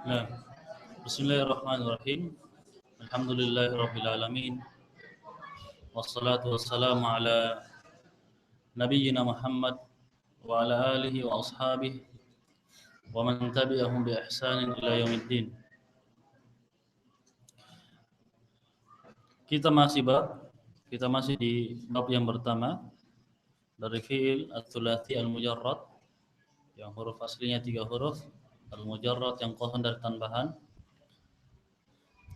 Nah, Bismillahirrahmanirrahim. Alhamdulillahirabbil alamin. Wassalatu wassalamu ala nabiyyina Muhammad wa ala alihi wa ashabihi wa man tabi'ahum bi ihsanin ila yaumiddin. Kita masih di bab yang pertama dari fi'il ats-tsulats al-mujarrad yang huruf aslinya 3 huruf, al-mujarrad yang kosong dari tambahan.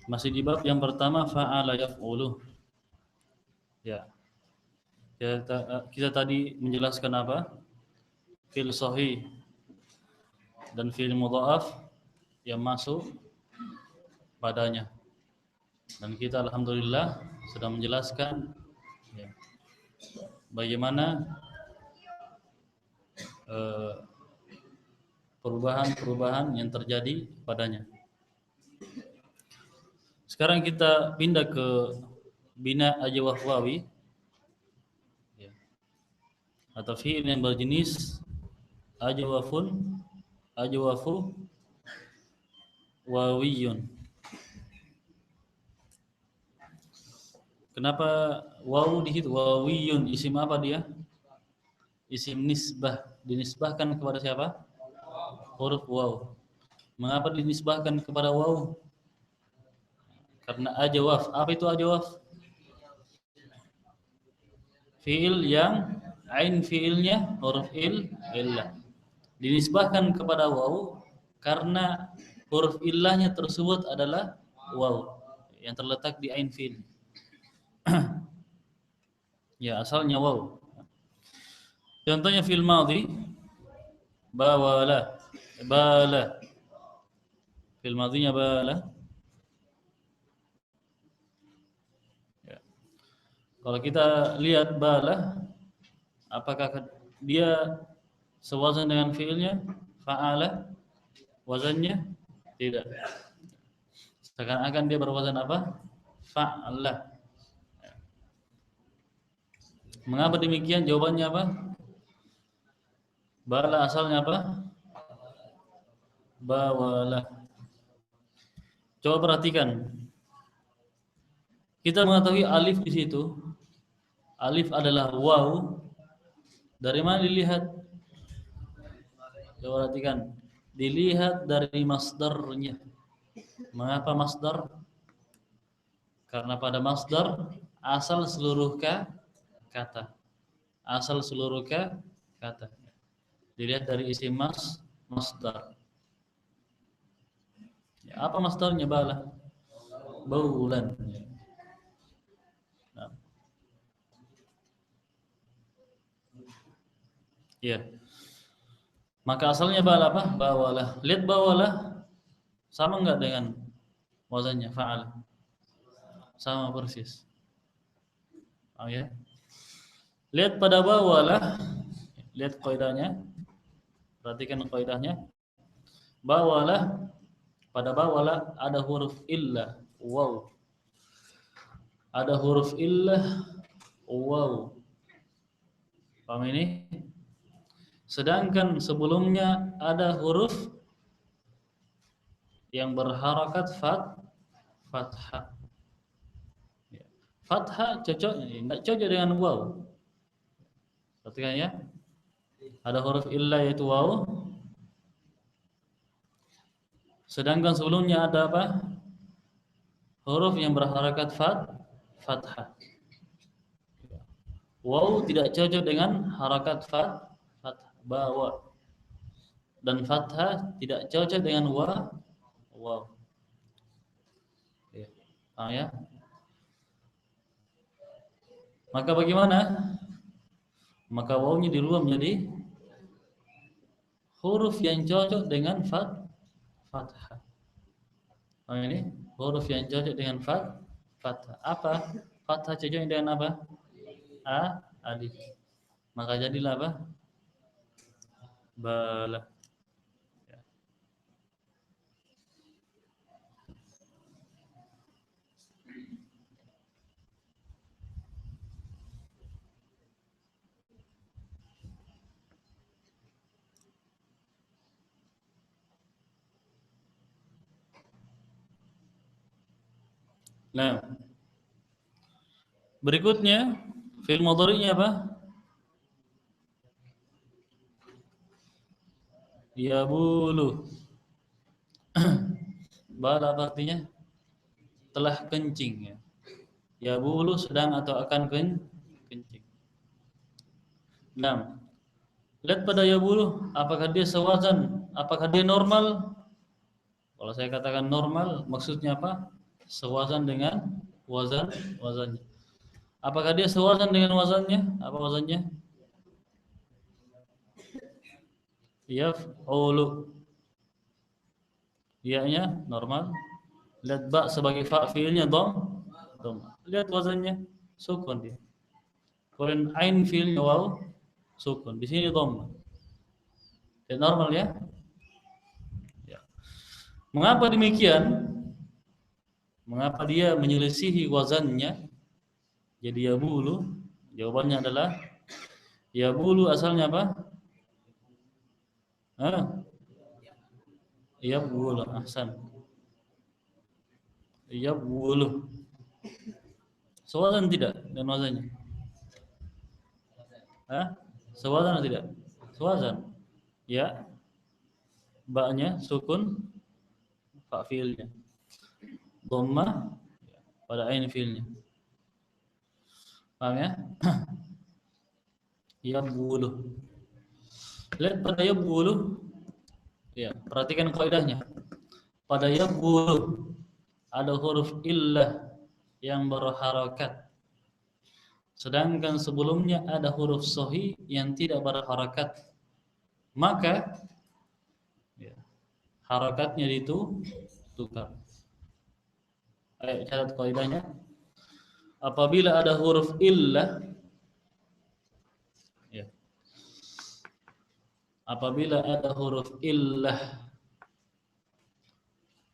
Masih di bab yang pertama fa'ala yaf'ulu. Ya. Kita tadi menjelaskan apa? Fi'il sahih dan fi'il mudha'af yang masuk padanya. Dan kita alhamdulillah sudah menjelaskan ya, bagaimana perubahan-perubahan yang terjadi padanya. Sekarang kita pindah ke bina ajwaf wawi ya, atau fi'il yang berjenis ajwafu wawiyun. Kenapa wawu di situ? Wawiyun isim apa dia? Isim nisbah. Dinisbahkan kepada siapa? Huruf waw. Mengapa dinisbahkan kepada waw? Karena ajwaf. Apa itu ajwaf? Fi'il yang ain fi'ilnya huruf illah. Dinisbahkan kepada waw karena huruf illahnya tersebut adalah waw yang terletak di ain fi'il. Ya, asalnya waw. Contohnya fi'il madhi bawala, bala. Fi'il madhinya bala. Ya. Kalau kita lihat bala, apakah dia sewazan dengan fi'ilnya? Fa'ala wazannya? Tidak. Seakan-akan dia berwazan apa? Fa'ala. Mengapa demikian? Jawabannya apa? Bala asalnya apa? Bawala. Coba perhatikan. Kita mengetahui alif di situ. Alif adalah waw. Dari mana dilihat? Coba perhatikan. Dilihat dari masdarnya. Mengapa masdar? Karena pada masdar asal seluruh kata. Asal seluruh kata. Dilihat dari isim masdar. Ya, apa masdarnya bala? Baulan. Nah, ya. Maka asalnya bala apa? Bawalah. Lihat bawalah sama enggak dengan wazannya fa'al? Sama persis. Oh ya. Lihat pada bawalah. Lihat kaidahnya. Perhatikan kaidahnya. Bawalah, pada bawalah ada huruf illah, waw. Ada huruf illah, waw. Paham ini? Sedangkan sebelumnya ada huruf yang berharakat fathah. Ya. Fathah cocok, enggak cocok dengan waw. Perhatikan ya. Ada huruf illah yaitu waw. Sedangkan sebelumnya ada apa? Huruf yang berharakat fathah. Waw tidak cocok dengan harakat fathah. Bawa. Dan fathah tidak cocok dengan waw. Ya. Paham ya? Maka bagaimana? Maka wawnya dirubah menjadi huruf yang cocok dengan fathah. Paham ini? Huruf yang cocok dengan fathah. Apa? Fathah cocok dengan apa? Alif. Maka jadilah apa? Bala. Ya. Nah, berikutnya fi'il mudhari'nya apa? Yabulu. Bala apa artinya? Telah kencing ya. Yabulu sedang atau akan kencing. Nah, lihat pada yabulu, apakah dia sewazan? Apakah dia normal? Kalau saya katakan normal, maksudnya apa? Sewazan dengan wazannya. Apakah dia sewazan dengan wazannya? Apa wazannya? Yaf'ulu. Iya-nya normal. Lihat ba sebagai fiilnya dom. Lihat wazannya sukun dia. Kemudian ain fiilnya waw sukun. Di sini dom. Ya, normal ya? Ya. Mengapa demikian? Mengapa dia menyelisihi wazannya jadi yabulu? Jawabannya adalah yabulu asalnya apa? Hah? Yabulu, ahsan. Yabulu. Sewazan tidak dan wazannya? Hah? Sewazan atau tidak? Sewazan. Ya, ba-nya sukun, fa fiilnya. Dhammah pada ain fiilnya. Paham ya? Yabulu. Lihat pada yabulu. Ya, perhatikan kaidahnya. Pada yabulu ada huruf illah yang berharakat. Sedangkan sebelumnya ada huruf sahih yang tidak berharakat. Maka ya, harakatnya itu tukar. Ayo catat kaidahnya. Apabila ada huruf illah ya, apabila ada huruf illah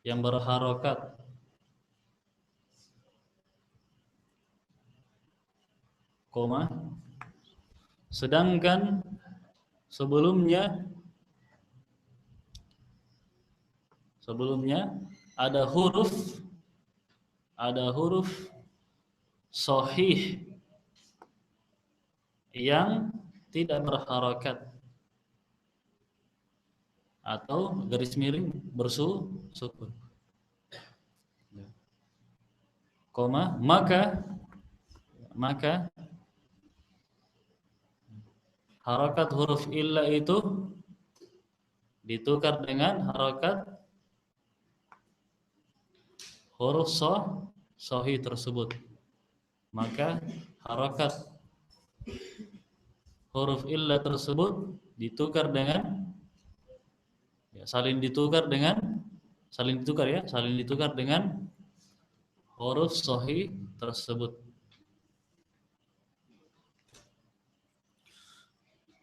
yang berharakat koma sedangkan sebelumnya ada huruf sahih yang tidak berharakat atau garis miring bersukun. Koma maka harakat huruf illa itu ditukar dengan harakat huruf sahih tersebut. Maka harakat huruf illa tersebut ditukar dengan ya, saling ditukar dengan huruf sahih tersebut.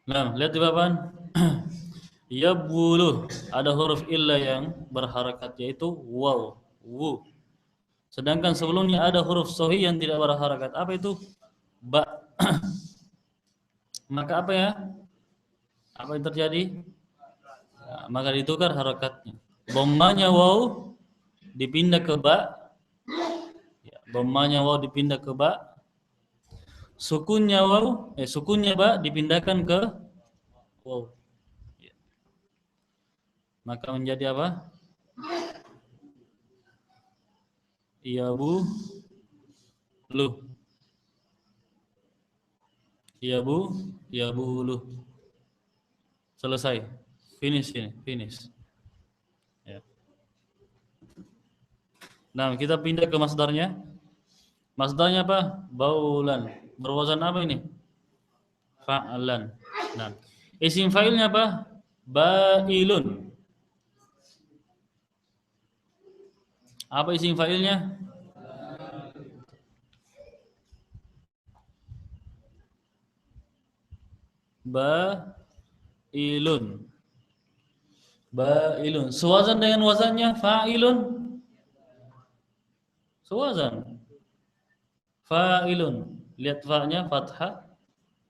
Nah, lihat di papan. Yabulu ada huruf illa yang berharakat yaitu waw, wu. Sedangkan sebelumnya ada huruf sahih yang tidak berharakat. Apa itu? Ba. Maka apa ya? Apa yang terjadi? Nah, maka ditukar harakatnya. Dhammanya waw dipindah ke ba. Ya, dhammanya waw dipindah ke ba. Sukunnya ba dipindahkan ke waw. Ya. Maka menjadi apa? Yabu lu. Yabulu. Selesai. Finish. Ya. Nah, kita pindah ke masdarnya. Masdarnya apa? Baulan. Berwazan apa ini? Fa'lan. Nah, isim fa'ilnya apa? Bailun. Apa isim fa'ilnya? Bailun. Sewazan dengan wazannya fa'ilun. Sewazan. Fa'ilun. Lihat fa'nya fathah,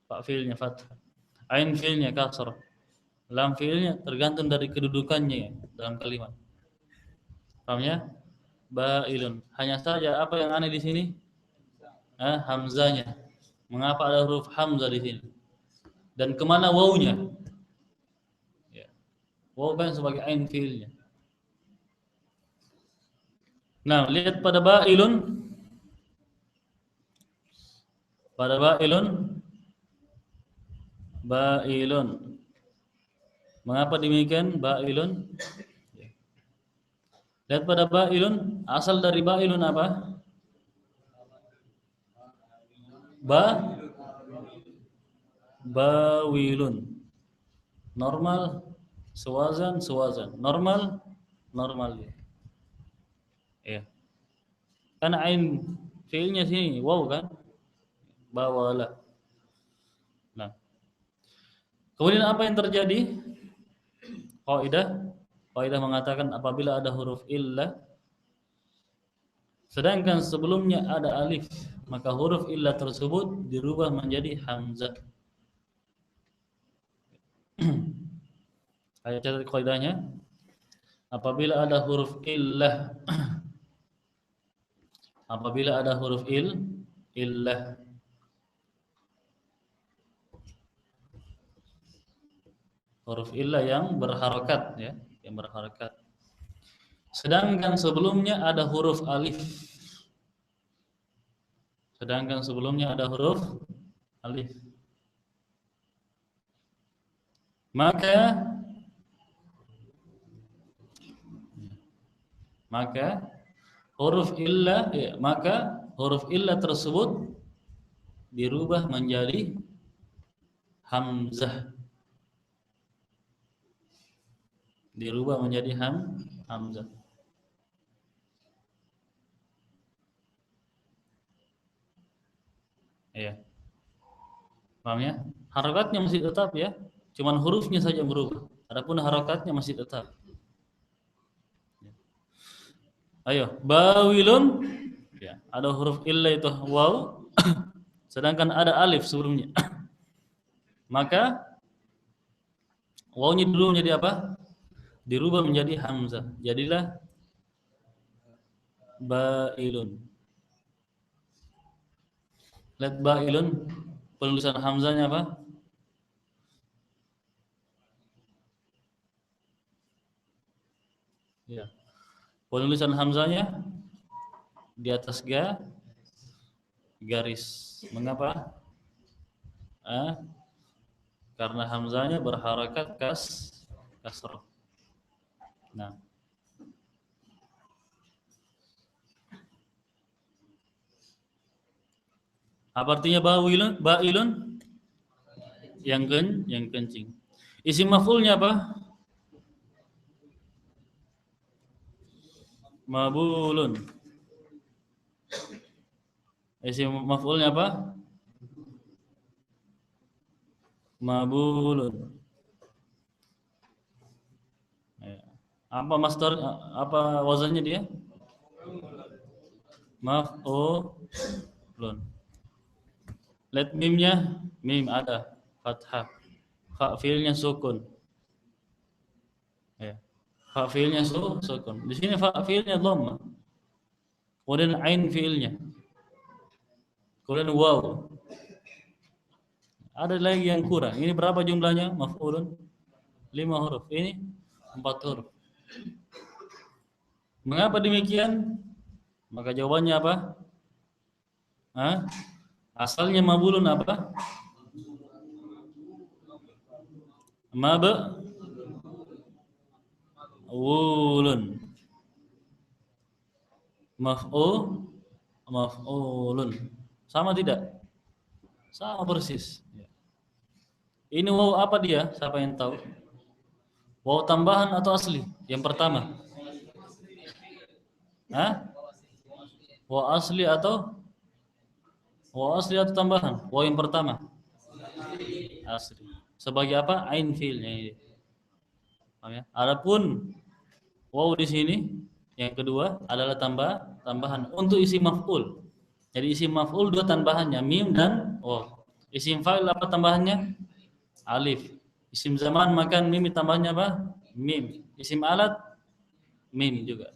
fa fiilnya fathah. Ain fiilnya kasrah. Lam fiilnya tergantung dari kedudukannya dalam kalimat. Paham ya? Ba'ilun. Hanya saja apa yang aneh di sini? Hamzanya. Mengapa ada huruf hamzah di sini? Dan kemana wawunya? Ya. Waw kan sebagai ain fiilnya. Nah, lihat pada ba'ilun. Pada ba'ilun. Ba'ilun. Mengapa demikian ba'ilun? Lihat pada ba'ilun. Asal dari ba'ilun apa? Bawilun. Normal, sewazan, normal, normal. Ya. Kan ain fiilnya sini wow kan? Bawalah. Nah, kemudian apa yang terjadi? Kaidah mengatakan apabila ada huruf illah sedangkan sebelumnya ada alif, maka huruf illah tersebut dirubah menjadi hamzah. Ayo catat kaidahnya. Apabila ada huruf illah apabila ada huruf illah huruf illah yang berharakat ya, yang berharakat. Sedangkan sebelumnya ada huruf alif. Sedangkan sebelumnya ada huruf alif. Maka huruf illah ya, maka huruf illah tersebut dirubah menjadi hamzah. Dirubah menjadi hamzah. Iya. Paham ya? Harakatnya masih tetap ya. Cuman hurufnya saja berubah. Adapun harakatnya masih tetap. Ayo, bawilun. Ya, ada huruf illah itu waw. Sedangkan ada alif sebelumnya. Maka wawnya dulu menjadi apa? Dirubah menjadi hamzah. Jadilah ba'ilun. Lihat ba'ilun, penulisan hamzahnya apa? Ya. Penulisan hamzahnya di atas garis. Mengapa? Karena hamzahnya berharakat kasrah. Nah, apa artinya ba'ilun? Yang kencing. Isim maf'ulnya apa? Mabulun. Isim maf'ulnya apa? Mabulun. Apa master? Apa wazannya dia? Maf'ulun. Lihat mimnya, mim ada fathah. Fa fiilnya sukun. Ya. Fa fiilnya sukun. Di sini fa fiilnya dhamma. Kemudian ain fiilnya. Kemudian waw. Ada lagi yang kurang. Ini berapa jumlahnya? Maf'ulun 5 huruf. Ini 4 huruf. Mengapa demikian? Maka jawabannya apa? Asalnya mabulun apa? Mab'ulun. Maf'ulun. Sama tidak? Sama persis. Ini waw apa dia? Siapa yang tahu? Waw tambahan atau asli? Yang pertama. Waw asli atau tambahan? Waw yang pertama. Asli. Sebagai apa? Ain fiilnya ini. Adapun waw di sini yang kedua adalah tambahan untuk isim maf'ul. Jadi isim maf'ul 2 tambahannya mim dan waw. Isim fa'il apa tambahannya? Alif. Isim zaman makan mim tambahannya apa? Mim. Isim alat mim juga.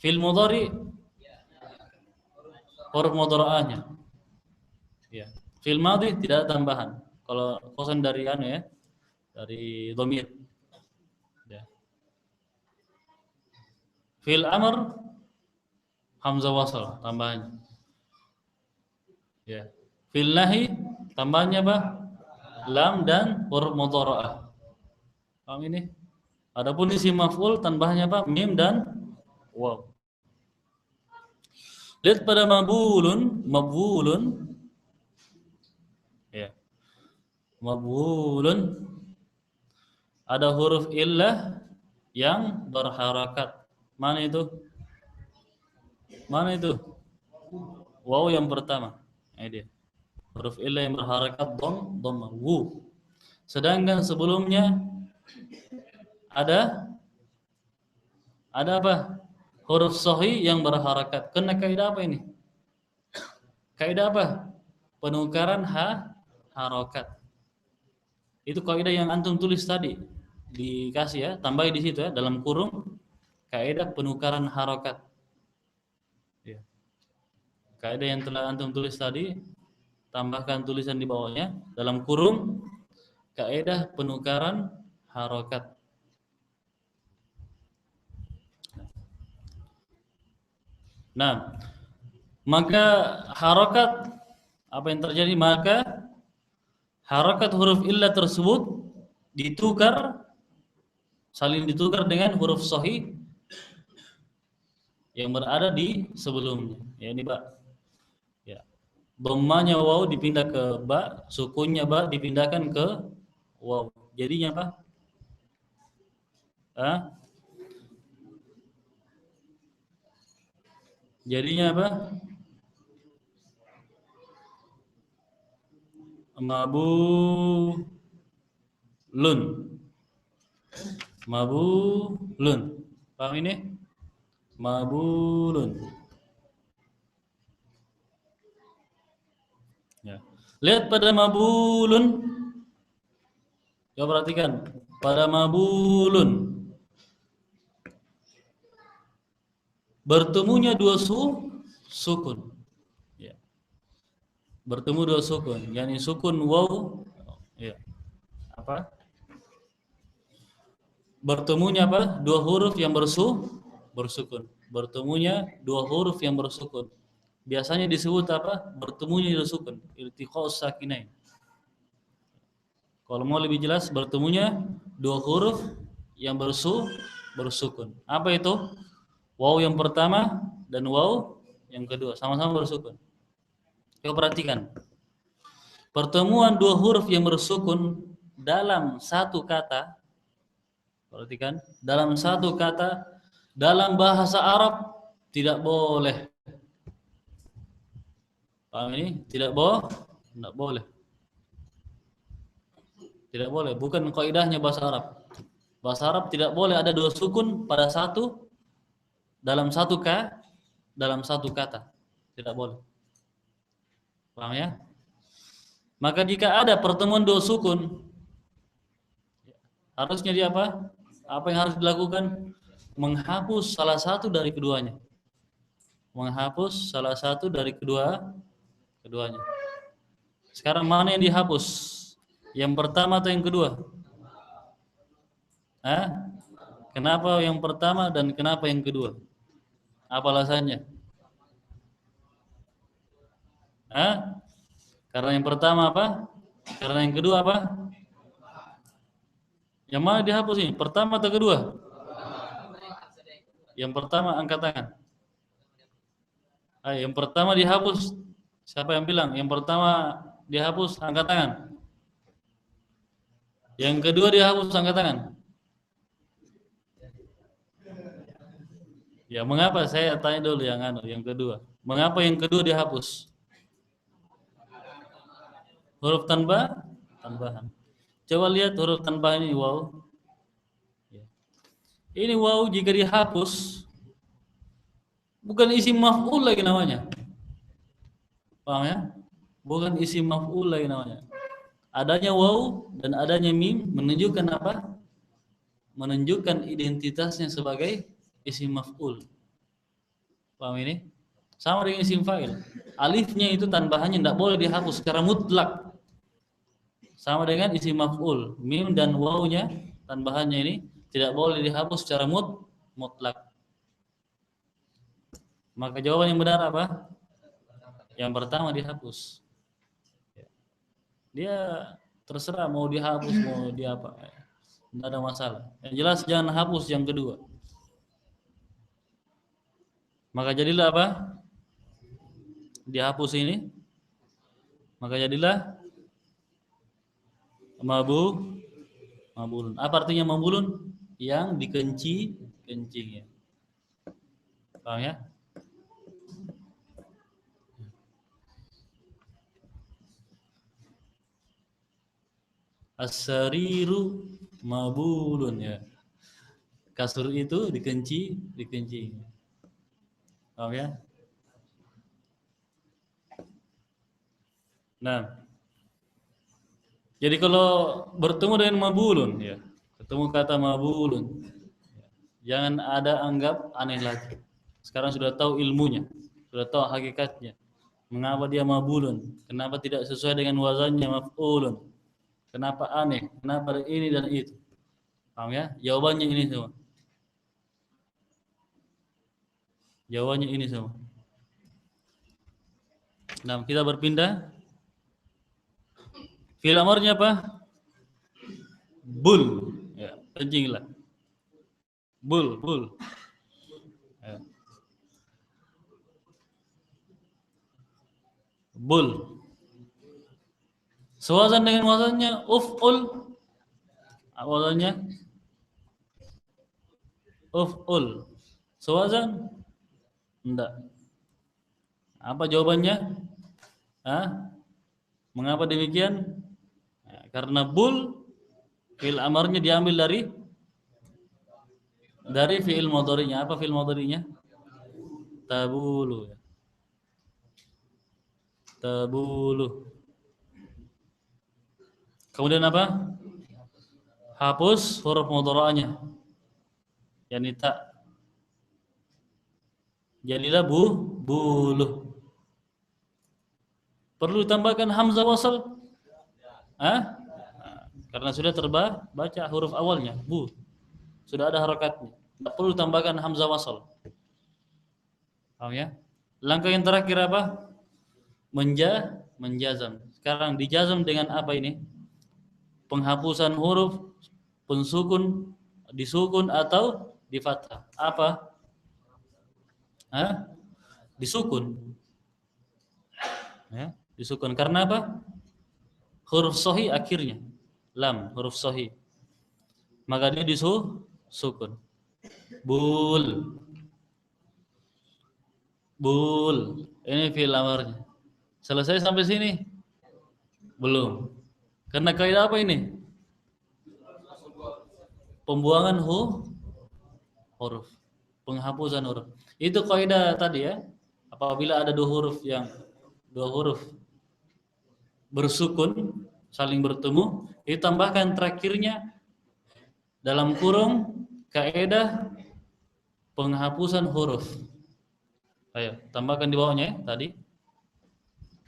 Fil mudhari huruf mudhara'ahnya. Ya. Fil madhi tidak ada tambahan. Kalau kosan dari anu ya, dari dhamir. Ya. Fil amr hamzah wasal tambahannya. Ya. Fil nahi tambahannya apa? Lam dan huruf mudhara'ah. Paham ini? Adapun isim maf'ul tambahannya apa? Mim dan waw. Lihat pada mabulun, ya, mabulun ada huruf illah yang berharakat. Mana itu? Mana itu? Waw yang pertama. Ini dia. Huruf illah yang berharakat dhamma wu. Sedangkan sebelumnya ada apa? Huruf sahih yang berharakat. Kena kaidah apa ini? Kaidah apa? Penukaran harokat. Itu kaidah yang antum tulis tadi. Dikasih ya, tambah di situ ya, dalam kurung kaidah penukaran harokat. Ya. Kaidah yang telah antum tulis tadi, tambahkan tulisan di bawahnya dalam kurung kaidah penukaran harokat. Nah, maka harokat apa yang terjadi? Maka harokat huruf illah tersebut saling ditukar dengan huruf sahih yang berada di sebelumnya. Ya ini ba. Ya. Dhammanya waw dipindah ke ba, sukunnya ba dipindahkan ke waw. Jadinya apa? Jadinya apa? Mabulun. Paham ini? Mabulun. Ya. Lihat pada mabulun. Coba perhatikan pada mabulun. Bertemunya dua sukun. Ya. Bertemu dua sukun, yakni sukun waw. Ya. Apa? Bertemunya apa? Dua huruf yang bersukun. Bertemunya dua huruf yang bersukun. Biasanya disebut apa? Bertemunya dua sukun. Iltiqa'us sakinain. Kalau mau lebih jelas, bertemunya dua huruf yang bersukun. Apa itu? Waw yang pertama dan waw yang kedua sama-sama bersukun. Coba perhatikan. Pertemuan dua huruf yang bersukun dalam satu kata. Perhatikan, dalam satu kata dalam bahasa Arab tidak boleh. Paham ini? Tidak boleh. Tidak boleh, bukan kaidahnya bahasa Arab. Bahasa Arab tidak boleh ada dua sukun pada dalam satu kata. Tidak boleh. Paham ya? Maka jika ada pertemuan dua sukun, harusnya dia apa? Apa yang harus dilakukan? Menghapus salah satu dari keduanya. Menghapus salah satu dari keduanya. Sekarang mana yang dihapus? Yang pertama atau yang kedua? Kenapa yang pertama dan kenapa yang kedua? Apa alasannya? Karena yang pertama apa? Karena yang kedua apa? Yang mana dihapus ini? Pertama atau kedua? Yang pertama angkat tangan. Yang pertama dihapus. Siapa yang bilang? Yang pertama dihapus, angkat tangan. Yang kedua dihapus, angkat tangan. Ya, mengapa? Saya tanya dulu yang kedua. Mengapa yang kedua dihapus? Huruf tambahan. Coba lihat huruf tambahan ini waw. Ini waw jika dihapus bukan isim maf'ul lagi namanya. Paham ya? Bukan isim maf'ul lagi namanya. Adanya waw dan adanya mim menunjukkan apa? Menunjukkan identitasnya sebagai isim maf'ul. Paham ini? Sama dengan isim fa'il. Alifnya itu tambahannya tidak boleh dihapus secara mutlak. Sama dengan isim maf'ul. Mim dan wawnya tambahannya ini tidak boleh dihapus secara mutlak. Maka jawaban yang benar apa? Yang pertama dihapus. Dia terserah mau dihapus mau dia apa. Tidak ada masalah. Yang jelas jangan hapus yang kedua. Maka jadilah apa? Dihapus ini. Maka jadilah mabulun. Apa artinya mabulun? Yang kencing ya. Paham ya? As-sariru mabulun ya. Kasur itu dikencing. Paham ya? Nah, jadi kalau bertemu dengan mabulun ya, ketemu kata mabulun, jangan ada anggap aneh lagi. Sekarang sudah tahu ilmunya, sudah tahu hakikatnya. Mengapa dia mabulun? Kenapa tidak sesuai dengan wazannya maf'ulun? Kenapa aneh? Kenapa ini dan itu? Paham ya? Jawabannya ini semua. Jawabannya ini semua. Nah, kita berpindah. Fi'il amarnya apa? Bul. Ya, kencinglah. Bul. Ya. Bul. Sewazan dengan wazannya uf'ul. Apa wazannya? Uf'ul. Sewazan? Enggak. Apa jawabannya? Hah? Mengapa demikian? Ya, karena bul fi'il amarnya diambil dari fi'il mudhari'nya. Apa fi'il mudhari'nya? Tabulu. Tabulu. Kemudian apa? Hapus huruf mudhari'nya. Yani tak. Jadilah buluh. Perlu ditambahkan hamzah wasal? Hah? Karena sudah terbaca huruf awalnya, bu. Sudah ada harakatnya. Tidak perlu tambahkan hamzah wasal. Paham ya? Langkah yang terakhir apa? Menjazam. Sekarang dijazam dengan apa ini? Penghapusan huruf, pensukun, disukun atau di fathah. Apa? Hah? Disukun. Ya, disukun. Karena apa? Huruf sahih akhirnya. Lam, huruf sahih. Maka dia disukun. Bul. Ini fi'il amarnya. Selesai sampai sini? Belum. Karena kaidah apa ini? Pembuangan huruf. Penghapusan huruf. Itu kaidah tadi ya. Apabila ada dua huruf bersukun saling bertemu, ditambahkan terakhirnya dalam kurung kaidah penghapusan huruf. Ayo, tambahkan di bawahnya ya, tadi.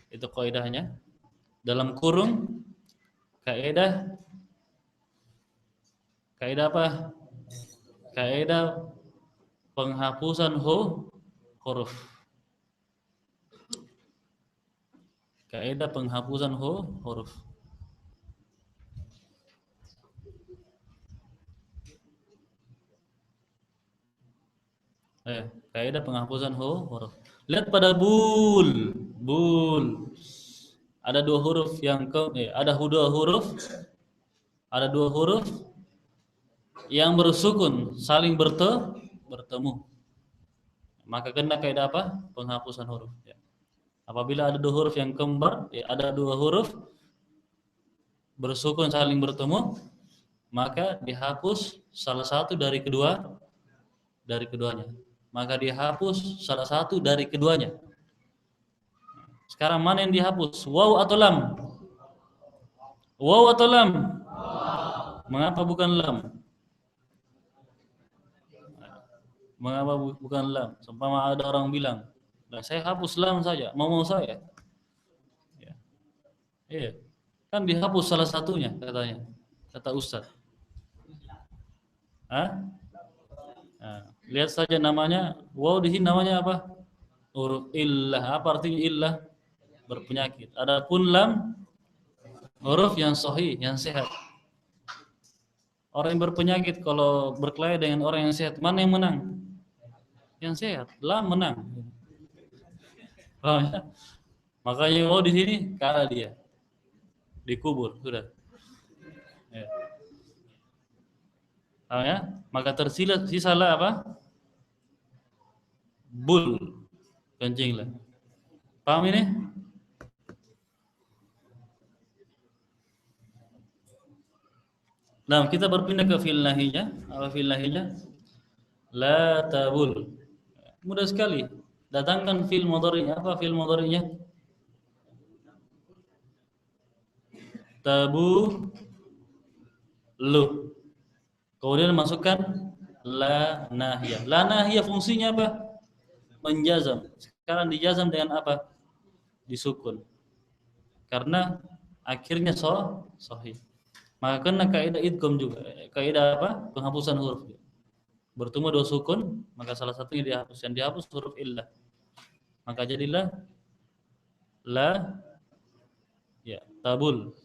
Itu kaidahnya. Dalam kurung kaidah apa? Kaidah penghapusan huruf. Kaidah penghapusan huruf. Kaidah penghapusan huruf. Lihat pada bul. Ada dua huruf ada dua huruf yang bersukun saling bertemu. Maka kena kaidah apa? Penghapusan huruf. Ya. Apabila ada dua huruf yang kembar, ada dua huruf bersukun saling bertemu, maka dihapus salah satu dari keduanya. Maka dihapus salah satu dari keduanya. Sekarang mana yang dihapus? Waw atau lam? Waw atau lam? Mengapa bukan lam? Mengapa bukan lam? Seumpama ada orang bilang, "Lah saya hapus lam saja, mau saya." Ya. Iya. Kan dihapus salah satunya katanya. Kata Ustaz. Hah? Nah, lihat saja namanya, wow di sini namanya apa? Huruf illah. Apa artinya illah? Berpenyakit. Adapun lam huruf yang sahih, yang sehat. Orang yang berpenyakit kalau berkelahi dengan orang yang sehat, mana yang menang? Yang sehat. Lam menang. Paham ya? Makanya wow di sini kalah dia. Dikubur sudah. Ya. Paham ya? Maka sisalah apa? Bul. Kencing lah. Paham ini? Nah, kita berpindah ke fi'il nahinya. Apa fi'il nahinya? La tabul. Mudah sekali. Datangkan fi'il mudhari'nya. Apa fi'il mudhari'nya? Tabu lu. Kemudian masukkan la nahiyah. La nahiyah fungsinya apa? Menjazam. Sekarang dijazam dengan apa? Disukun. Karena akhirnya sahih. Maka kena kaidah idgham juga. Kaidah apa? Penghapusan huruf. Bertemu dua sukun, maka salah satunya dihapus. Yang dihapus huruf illah. Maka jadilah la ya tabul.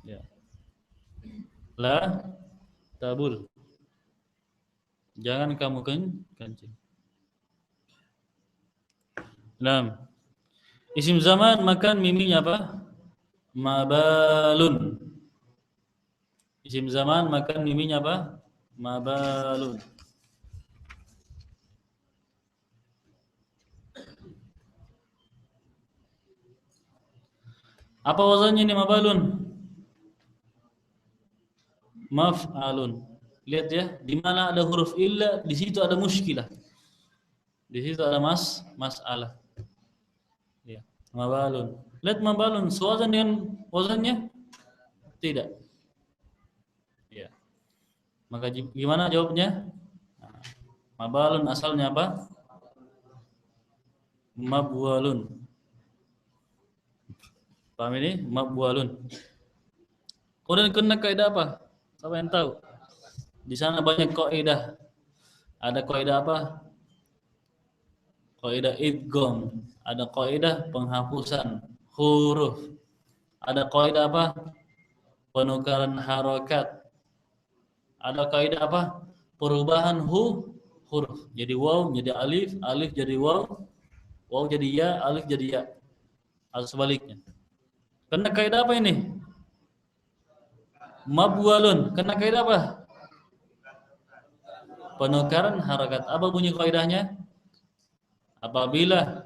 Ya. La tabul. Jangan kamu kencing. Nah, isim zaman makan miminya apa? Mabalun. Isim zaman makan miminya apa? Mabalun. Apa wazannya ini mabalun? Maf'alun. Lihat ya, di mana ada huruf illa, di situ ada muskilah. Di situ ada masalah. Ya, mabalun. Lihat mabalun, sewazan dengan wazannya? Tidak. Ya. Maka gimana jawabnya? Nah, mabalun asalnya apa? Mabwalun. Paham ini? Mabwalun. Kemudian kena kaidah apa? Siapa yang tahu? Di sana banyak kaidah. Ada kaidah apa? Kaidah idgham, ada kaidah penghapusan huruf. Ada kaidah apa? Penukaran harokat. Ada kaidah apa? Perubahan huruf. Jadi waw jadi alif, alif jadi waw, waw jadi ya, alif jadi ya. Atau sebaliknya. Kena kaidah apa ini? Mabwalun. Kena kaidah apa? Penukaran harokat. Apa bunyi kaidahnya? Apabila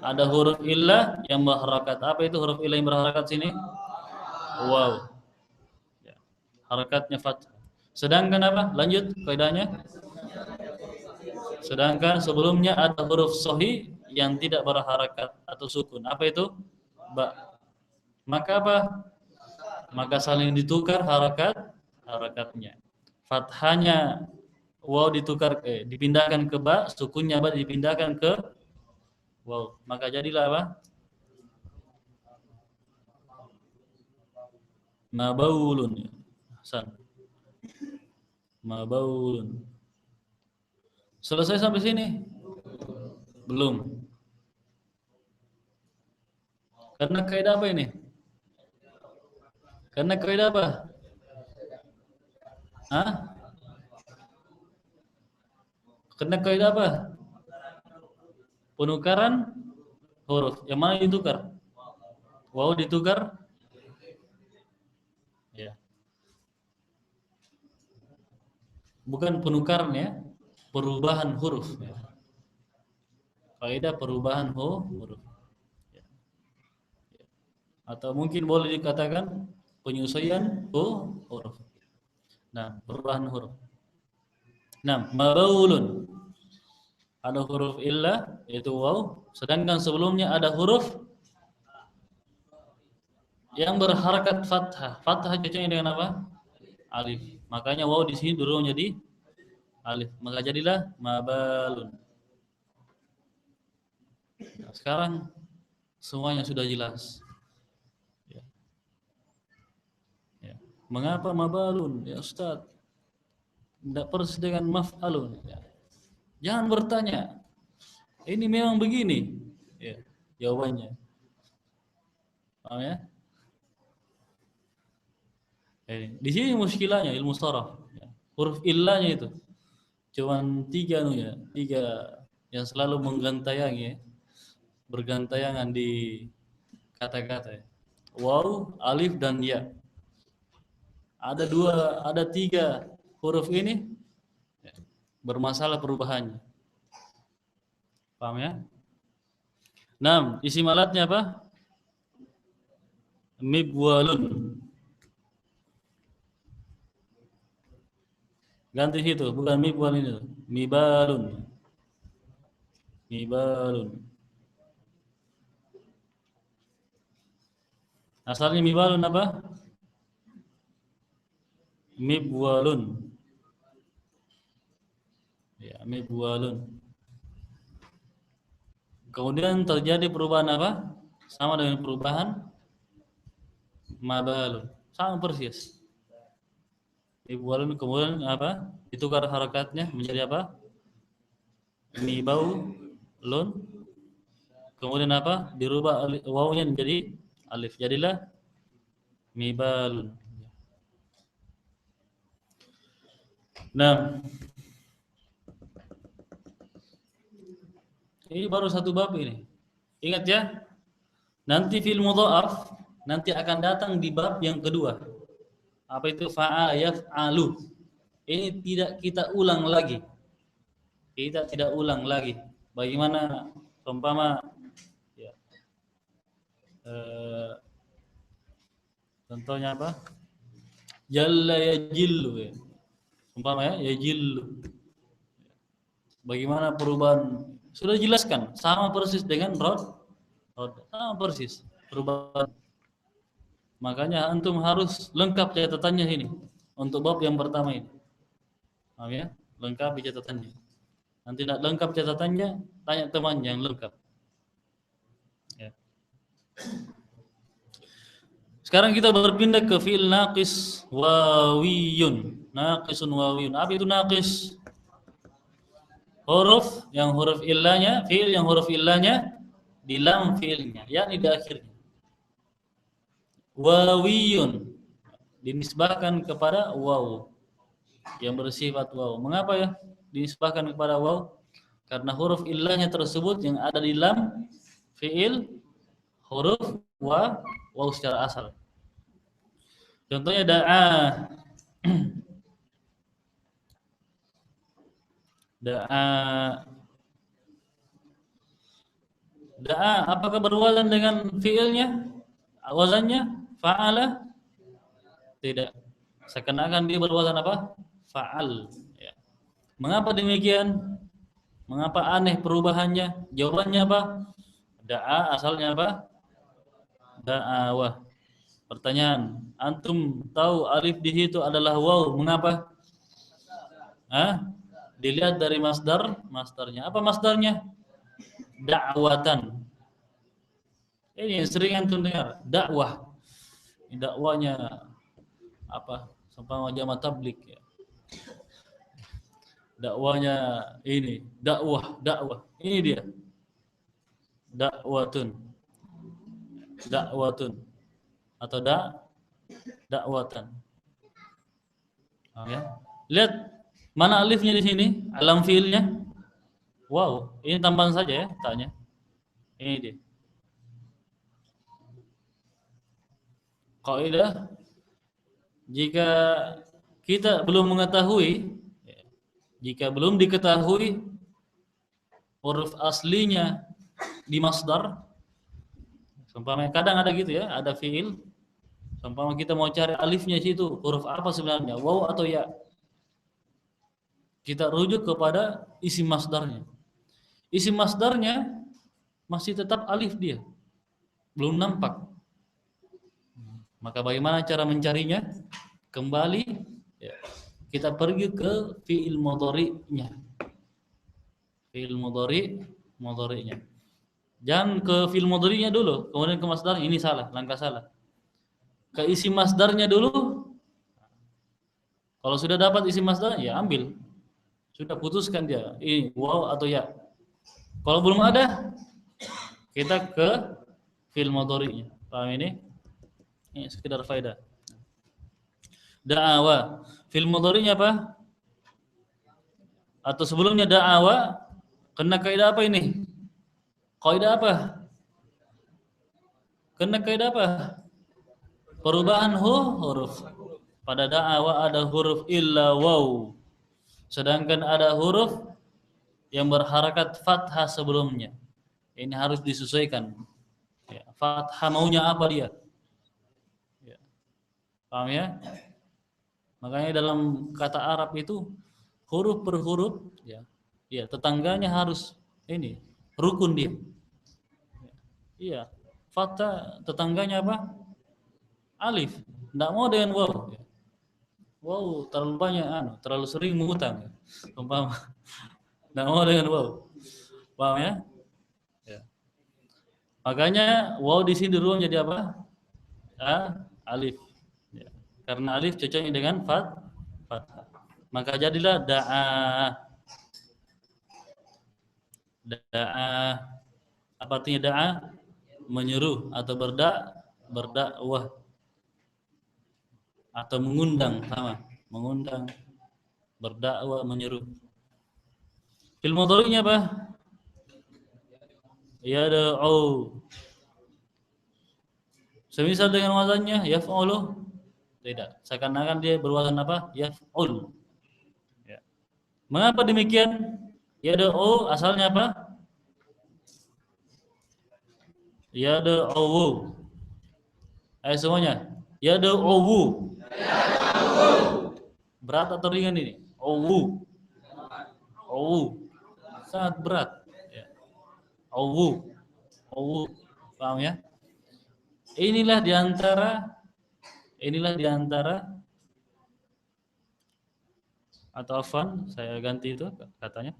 ada huruf illah yang berharakat. Apa itu huruf illah yang berharakat sini? Wow. Ya. Harakatnya fathah. Sedangkan apa? Lanjut kaidahnya. Sedangkan sebelumnya ada huruf sahih yang tidak berharakat atau sukun. Apa itu? Ba. Maka apa? Maka saling ditukar harakatnya. Fathahnya waw dipindahkan ke ba, sukunnya ba dipindahkan ke waw. Maka jadilah apa? Mabaulun. Hasan. Mabaulun. Selesai sampai sini? Belum. Karena kaidah apa ini? Karena kaidah apa? Hah? Karena kaidah apa? Penukaran huruf. Yang mana ditukar? Waw ditukar? Ya. Bukan penukaran ya, perubahan huruf. Ya. Kaidah perubahan huruf. Ya. Ya. Atau mungkin boleh dikatakan penyesuaian huruf. Nah, perubahan huruf. Nah, mabaulun. Ada huruf illah yaitu waw, sedangkan sebelumnya ada huruf yang berharakat fathah. Fathah cocoknya dengan apa? Alif. Makanya waw di sini dulu jadi alif. Maka jadilah mabalun. Nah, sekarang semuanya sudah jelas. Ya. Ya. Mengapa mabalun? Ya Ustaz, tidak persis dengan maf'alun. Ya. Jangan bertanya. Ini memang begini. Ya. Jawabannya. Paham ya? Di sini muskilahnya ilmu sharaf. Ya. Huruf illahnya itu cuman tiga yang selalu menggantayangi, ya. Bergantayangan di kata-kata. Ya. Waw, alif dan ya. Ada tiga huruf ini ya, bermasalah perubahannya. Paham ya? 6. Isim alatnya apa? Mibwalun. Ganti situ, bukan mibwal ini. Mibalun. Mibalun. Asalnya mibalun apa? Mibwalun. Ya, mibwalun. Kemudian terjadi perubahan apa? Sama dengan perubahan mabalun. Sama persis. Mibwalun kemudian apa? Ditukar harakatnya menjadi apa? Mibaulun. Kemudian apa? Dirubah wawunya menjadi alif. Jadilah mibalun. Nah, ini baru satu bab ini. Ingat ya, nanti fi'il mudha'af nanti akan datang di bab yang kedua. Apa itu fa'ala yaf'alu. Ini tidak kita ulang lagi. Kita tidak ulang lagi. Bagaimana umpama ya, contohnya apa? Jalla yajillu ya. Umpama ya, yajillu. Bagaimana perubahan? Sudah jelaskan, sama persis dengan rod, sama persis perubahan. Makanya antum harus lengkap catatannya ini untuk bab yang pertama ini. Paham ya? Lengkap catatannya. Nanti tidak lengkap catatannya, tanya teman yang lengkap. Ya. Sekarang kita berpindah ke fi'il naqis wawiyun. Naqisun wawiyun. Apa itu naqis? Huruf yang huruf illahnya, fi'il yang huruf illahnya di lam fi'ilnya, yakni di akhirnya. Wawiyun dinisbahkan kepada waw yang bersifat waw. Mengapa ya dinisbahkan kepada waw? Karena huruf illahnya tersebut yang ada di lam fi'il huruf waw secara asal. Contohnya da'a. Da'a apakah berwazan dengan fi'ilnya? Wazannya fa'ala? Tidak. Seakan-akan dia berwazan apa? Fa'al. Ya. Mengapa demikian? Mengapa aneh perubahannya? Jawabannya apa? Da'a asalnya apa? Da'awah. Pertanyaan, antum tahu alif di situ adalah waw. Mengapa? Dilihat dari masdarnya. Apa masdarnya? Da'watan. Ini yang sering antum dengar, dakwah. Dakwanya apa? Sampai jamaah tabligh ya. Dakwanya ini, dakwah. Ini dia. Dakwatun. Atau dakwatan. Ya. Lihat mana alifnya di sini? Alam fiilnya. Wow, ini tambahan saja ya, tanya. Ini dia. Kaidah, jika kita belum mengetahui, jika belum diketahui huruf aslinya di masdar, umpamanya kadang ada gitu ya, ada fiil, umpama kita mau cari alifnya situ, huruf apa sebenarnya, waw atau ya, kita rujuk kepada isim masdarnya. Isim masdarnya masih tetap alif dia, belum nampak. Maka bagaimana cara mencarinya? Kembali ya, Kita pergi ke fi'il mudhari'nya. Fi'il mudhari'nya. Jangan ke fi'il mudhari'nya dulu, kemudian ke masdar. Ini salah, langkah salah. Ke isim masdarnya dulu. Kalau sudah dapat isim masdar, ya ambil. Sudah putuskan dia, ini waw atau ya. Kalau belum ada, kita ke fi'il mudhari'nya. Paham ini? Ini sekedar faedah. Da'awa. Fi'il mudhari'nya apa? Atau sebelumnya da'awa, kena kaidah apa ini? Kaidah apa? Kena kaidah apa? Perubahan huruf. Pada da'awa ada huruf illa waw. Sedangkan ada huruf yang berharakat fathah sebelumnya. Ini harus disesuaikan. Ya, fathah maunya apa dia? Ya. Paham ya? Makanya dalam kata Arab itu huruf per huruf, ya, ya tetangganya harus ini rukun dia. Iya, fathah tetangganya apa? Alif. Tidak mau dengan waw. Wow, terlalu banyak, terlalu sering mengutang. Umpama, tidak mau dengan waw. Paham ya? Ya. Makanya waw di sini dulu jadi apa? Alif. Ya. Karena alif cocoknya dengan fathah. Maka jadilah da'a. Da'a. Apa artinya da'a? Menyeru atau berdakwah atau mengundang, sama, mengundang, berdakwah, menyeru. Fi'il mudhari'nya apa? Yad'u. Semisal dengan wazannya yaf'ulu? Tidak. Seakan-akan dia berwazan apa? Yaf'ul. Ya. Mengapa demikian? Yad'u asalnya apa? Yad'u. Ayo semuanya. Yad'u. Berat atau ringan ini? Owu. Sangat berat. Ya. Owu. Paham ya? Inilah diantara atau afan, saya ganti itu katanya.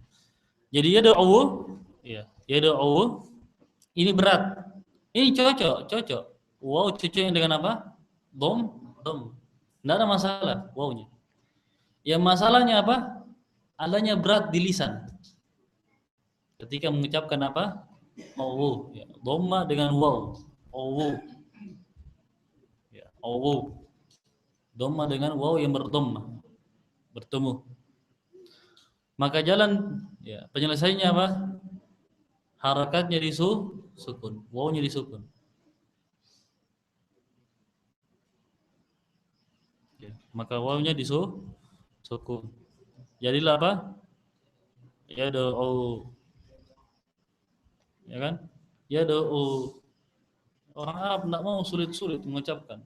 Jadi yad'u, ya, yad'u ini berat. Ini cocok. Wow, cocoknya dengan apa? Dom. Tidak ada masalah wawnya. Yang masalahnya apa? Adanya berat di lisan. Ketika mengucapkan apa? Owu, ya. Dhamma dengan waw. Owu. Ya, owu. Dhamma dengan waw yang berdhamma. Bertemu. Maka jalan, ya, penyelesaiannya apa? Harakatnya disukun, wawnya disukun. Ya, maka wawnya disukun. Jadilah apa? Yad'u. Ya kan? Yad'u. Orang Arab tidak mau sulit-sulit mengucapkan.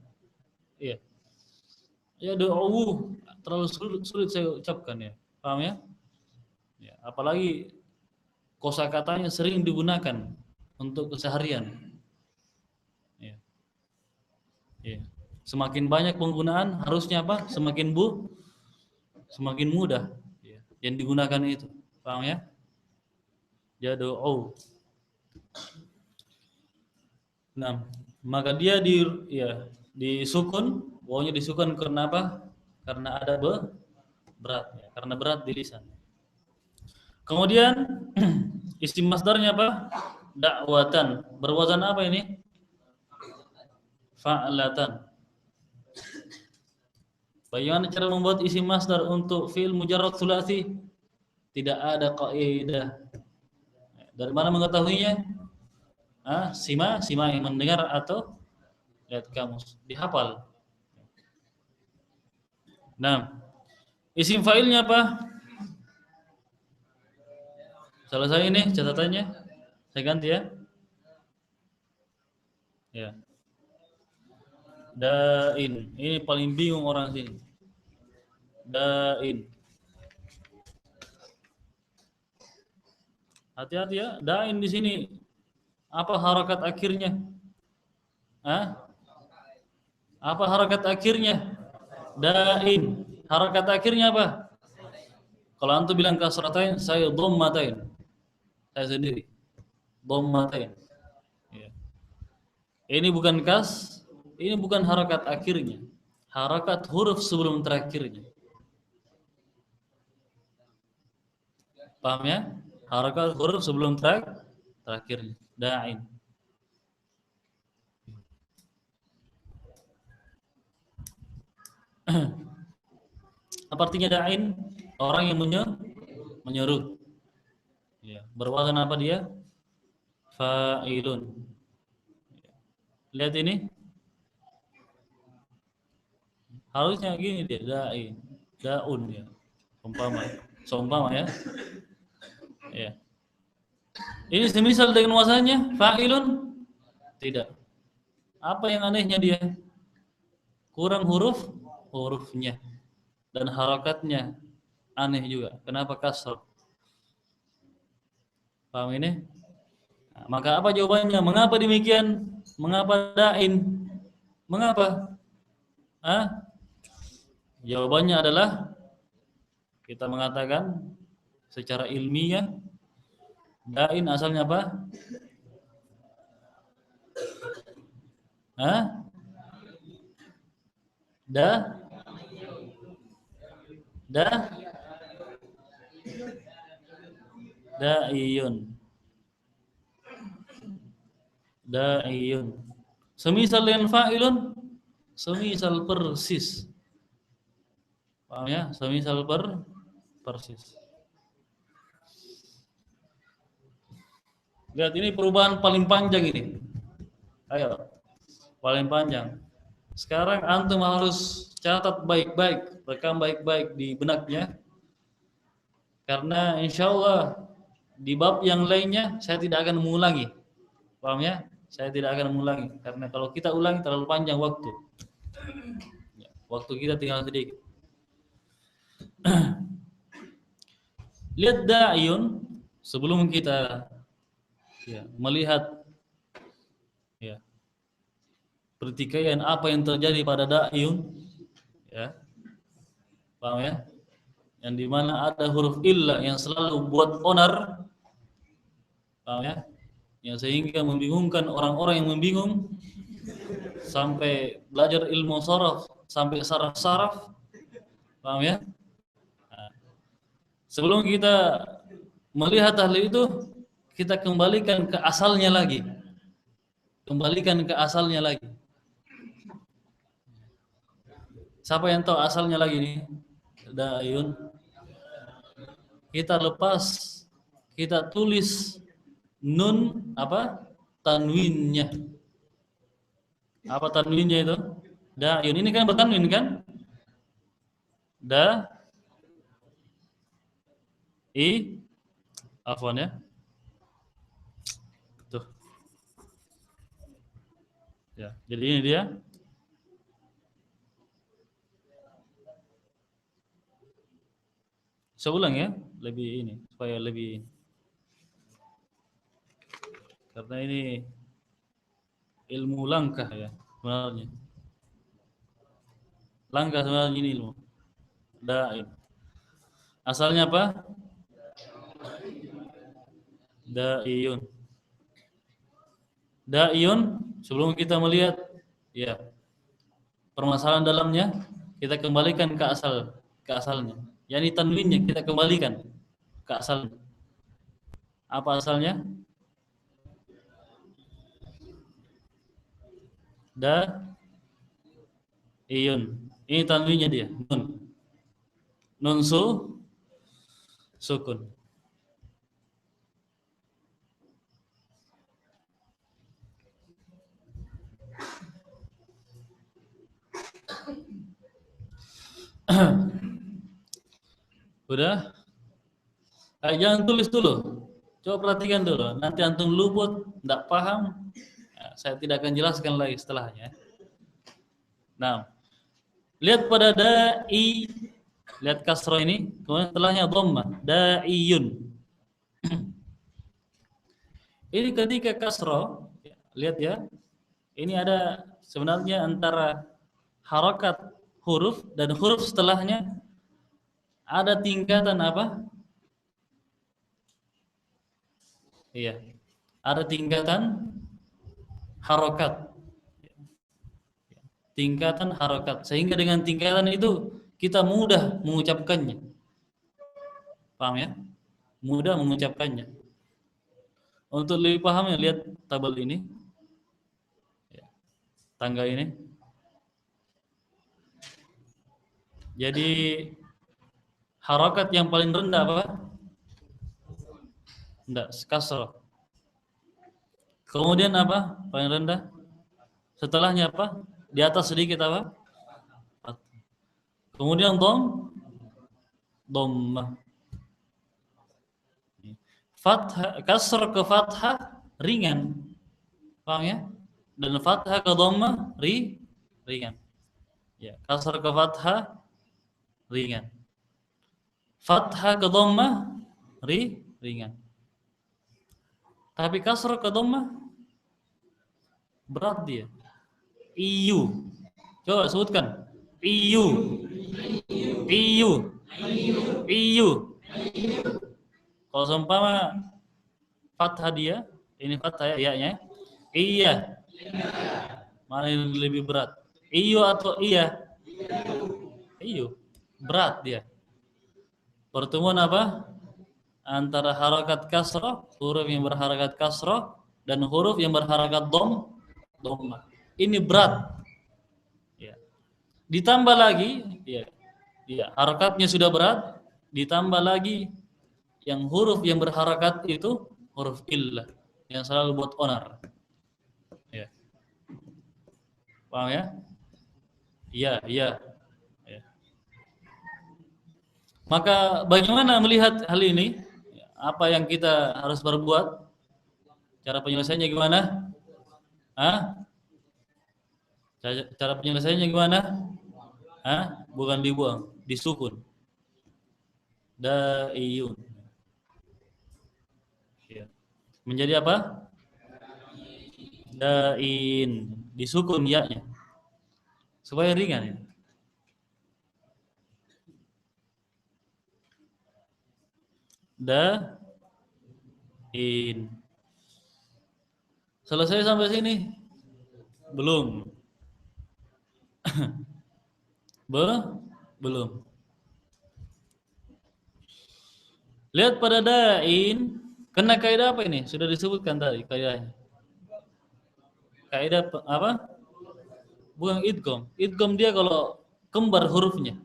Iya. Yad'u terlalu sulit saya ucapkan, ya. Paham ya? Ya, apalagi kosakatanya sering digunakan untuk keseharian. Ya. Ya. Semakin banyak penggunaan harusnya apa? Semakin mudah, ya, yang digunakan itu. Paham ya? Yad'u. Nah, maka dia disukun, wawnya disukun karena apa? Karena ada berat, ya, karena berat di lisan. Kemudian isim masdarnya apa? Da'watan. Berwazan apa ini? Fa'latan. Bagaimana cara membuat isim masdar untuk fi'il mujarrad tsulats? Tidak ada kaidah. Dari mana mengetahuinya? Sima yang mendengar atau lihat kamus, dihafal. Nah, isim fa'ilnya apa? Selesai ini catatannya. Saya ganti ya. Ya. Da'in. Ini paling bingung orang sini. Da'in. Hati-hati ya. Da'in di sini apa harakat akhirnya? Apa harakat akhirnya? Da'in. harakat akhirnya apa? Kalau antum bilang kasratain, saya dhammatain. Saya sendiri. Dhammatain. Ya. Ini bukan ini bukan harakat akhirnya. Harakat huruf sebelum terakhirnya. Paham ya? Harakat huruf sebelum terakhirnya. Da'in. Apa artinya da'in? Orang yang menyeru. Ya. Berwazan apa dia? Fa'ilun. Lihat ini. Harusnya gini dia, da'in. Da'un ya. Seumpama ya. Ya. Ini semisal dengan wazannya fa'ilun? Tidak. Apa yang anehnya dia? Kurang hurufnya dan harakatnya aneh juga. Kenapa kasar? Paham ini? Nah, maka apa jawabannya? Mengapa demikian? Mengapa da'in? Mengapa? Jawabannya adalah kita mengatakan secara ilmiah da'in asalnya apa? Da da'iyun. Da'iyun. Semisal dengan fa'ilun, semisal persis. Paham ya? Semisal persis. Lihat ini perubahan paling panjang ini. Ayo. Paling panjang. Sekarang antum harus catat baik-baik, rekam baik-baik di benaknya. Karena insya Allah di bab yang lainnya saya tidak akan mengulangi. Paham ya? Saya tidak akan mengulangi. Karena kalau kita ulangi terlalu panjang waktu. Waktu kita tinggal sedikit. Lihat da'iyun sebelum kita melihat pertikaian apa yang terjadi pada da'iyun, ya, paham ya? Yang dimana ada huruf illa yang selalu buat onar, paham ya? Yang sehingga membingungkan orang-orang yang membingung sampai belajar ilmu sharaf, sampai saraf-saraf, paham ya? Nah, sebelum kita melihat hal itu, kita kembalikan ke asalnya lagi. Kembalikan ke asalnya lagi. Siapa yang tahu asalnya lagi nih? Da'iyun. Kita lepas, kita tulis nun apa? Tanwinnya. Apa tanwinnya itu? Da'iyun. Ini kan bertanwin kan? Afwan ya. Tuh. Ya, jadi ini dia. Saya ulang ya, lebih ini supaya lebih, karena ini ilmu langkah ya sebenarnya. Langkah sebenarnya ini ilmu. Da'in. Asalnya apa? Da'iyun. Da'iyun sebelum kita melihat ya permasalahan dalamnya, kita kembalikan ke asalnya. Yani tanwinnya kita kembalikan ke asalnya. Apa asalnya? Da'iyun. Ini tanwinnya dia, nun sukun. Udah? Jangan tulis dulu. Coba perhatikan dulu. Nanti antum luput, tidak paham, saya tidak akan jelaskan lagi setelahnya. Nah, lihat pada da'i, lihat kasroh ini, kemudian setelahnya dhammah, da'iyun. Ini ketika kasroh, lihat ya, ini ada sebenarnya antara harakat huruf dan huruf setelahnya ada tingkatan apa? Iya. Ada tingkatan harokat. Tingkatan harokat. Sehingga dengan tingkatan itu kita mudah mengucapkannya. Paham ya? Mudah mengucapkannya. Untuk lebih paham ya lihat tabel ini. Ya, tangga ini. Jadi harokat yang paling rendah apa? Enggak, kasroh. Kemudian apa? Paling rendah. Setelahnya apa? Di atas sedikit apa? Kemudian dhammah. Fathah, kasr ke fathah ringan. Paham ya? Dan fathah ke dhammah ringan. Ya, kasr ke fathah ringan. Fathah ke dhammah ringan. Tapi kasr ke dhammah berat dia. Iyu. Coba sebutkan. Iyu. Iyu. Iyu. Kalau seumpama fathah dia, ini fathah ya, ya-nya. Iya. Mana yang lebih berat? Iyo atau iya? Iyo. Berat dia. Pertemuan apa? Antara harakat kasrah, huruf yang berharakat kasrah dan huruf yang berharakat dhammah. Ini berat. Ya. Ditambah lagi, ya, ya, harakatnya sudah berat, ditambah lagi yang huruf yang berharakat itu huruf illah yang selalu buat onar. Ya. Paham ya? Iya, iya. Ya. Maka bagaimana melihat hal ini? Apa yang kita harus berbuat? Cara penyelesaiannya gimana? Hah? Cara penyelesaiannya gimana? Hah? Bukan dibuang, disukun. Daiyun. Ya. Menjadi apa? Dain. Disukun ya-nya. Supaya ringan ya. Dain. Selesai sampai sini? Belum. Belum. Lihat pada dain, kena kaidah apa ini? Sudah disebutkan tadi kaidahnya. Kaidah apa? Bukan idgham. Idgham dia kalau kembar hurufnya.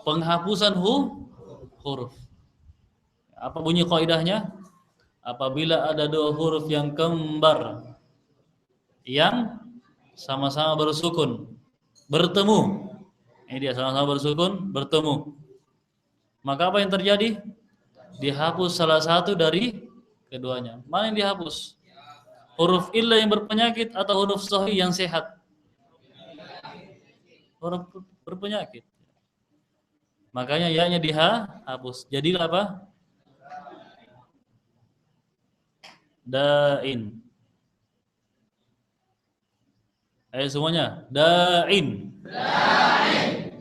Penghapusan huruf. Apa bunyi kaidahnya? Apabila ada dua huruf yang kembar yang sama-sama bersukun, bertemu. Ini dia sama-sama bersukun, bertemu. Maka apa yang terjadi? Dihapus salah satu dari keduanya. Mana yang dihapus? Huruf illah yang berpenyakit atau huruf sahih yang sehat? Huruf berpenyakit. Makanya ya-nya dihapus. Jadilah apa? Dain. Ayo semuanya. Dain.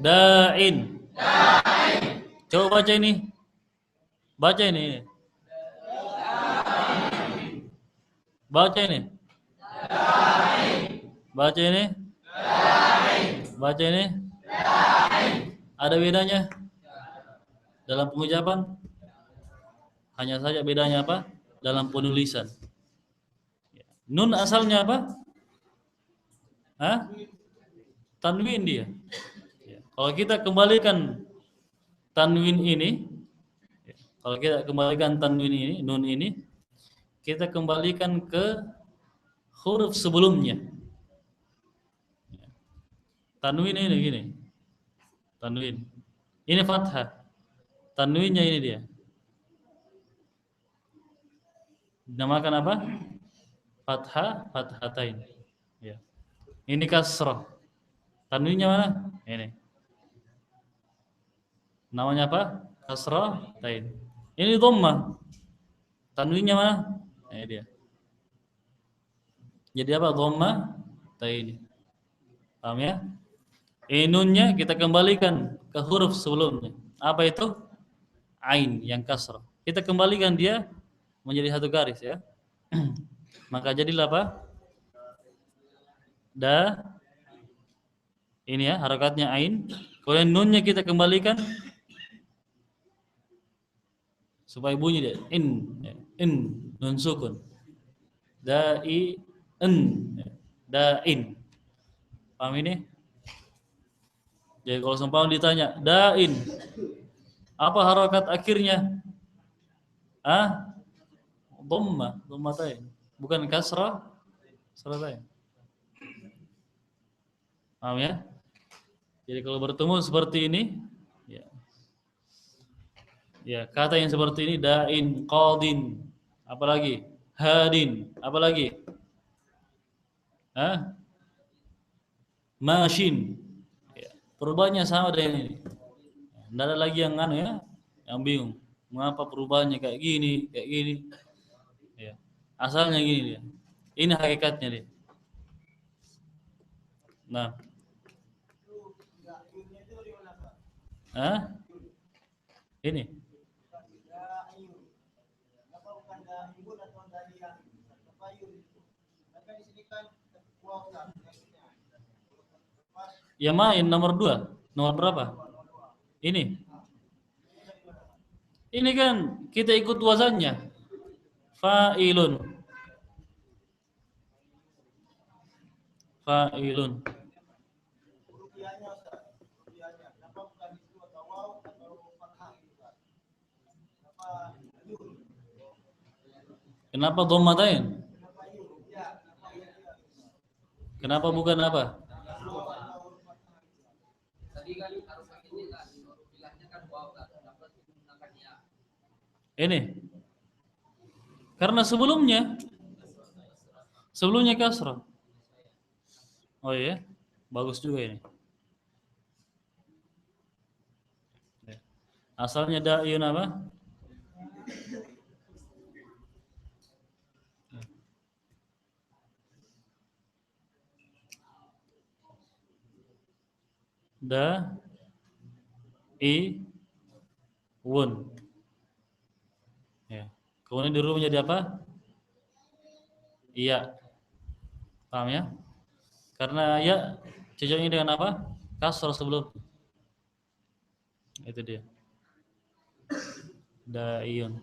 Dain. Coba baca ini. Baca ini. Baca ini. Baca ini. Baca ini. Ada bedanya dalam pengucapan? Hanya saja bedanya apa? Dalam penulisan. Nun asalnya apa? Hah? Tanwin dia. Kalau kita kembalikan tanwin ini, kalau kita kembalikan tanwin ini, nun ini, kita kembalikan ke huruf sebelumnya. Tanwin ini gini. Tanwin. Ini fathah. Tanwinnya ini dia. Dinamakan apa? Fathah, fathatain. Ya. Ini kasrah. Tanwinnya mana? Ini. Namanya apa? Kasrah, tain. Ini dhammah. Tanwinnya mana? Ini dia. Jadi apa? Dhammah, tain. Paham ya? Nunnya kita kembalikan ke huruf sebelumnya. Apa itu? Ain yang kasrah. Kita kembalikan dia menjadi satu garis ya. Maka jadilah apa? Da, ini ya harakatnya ain. Kemudian nunnya kita kembalikan supaya bunyi dia in, ya. In nun sukun. Da i en, ya. Da in. Paham ini? Jadi kalau seumpama ditanya dain, apa harakat akhirnya? Ah, dhammatain. Bukan kasrah, kasratain. Paham ya? Jadi kalau bertemu seperti ini, ya, ya kata yang seperti ini dain, qadin, apalagi hadin, apalagi, ah, mashin. Ya, perubahannya sama dengan ini. Tidak ada lagi yang anu ya, yang bingung. Mengapa perubahannya kayak gini, kayak gini? Ya, asalnya gini dia. Ini hakikatnya dia. Nah, ah, ini. Ya main nomor 2. Nomor berapa? Ini. Ini kan kita ikut wazannya. Fa'ilun. Fa'ilun. Kenapa dhammatain? Kenapa bukan apa? Ini. Karena sebelumnya kasrah. Oh iya, bagus juga ini. Asalnya da'iyun apa? Wun. Ya. Kemudian di rumah jadi apa? Iya. Paham ya? Karena ya cocoknya dengan apa? Kasrah sebelum. Itu dia. Da'iyun.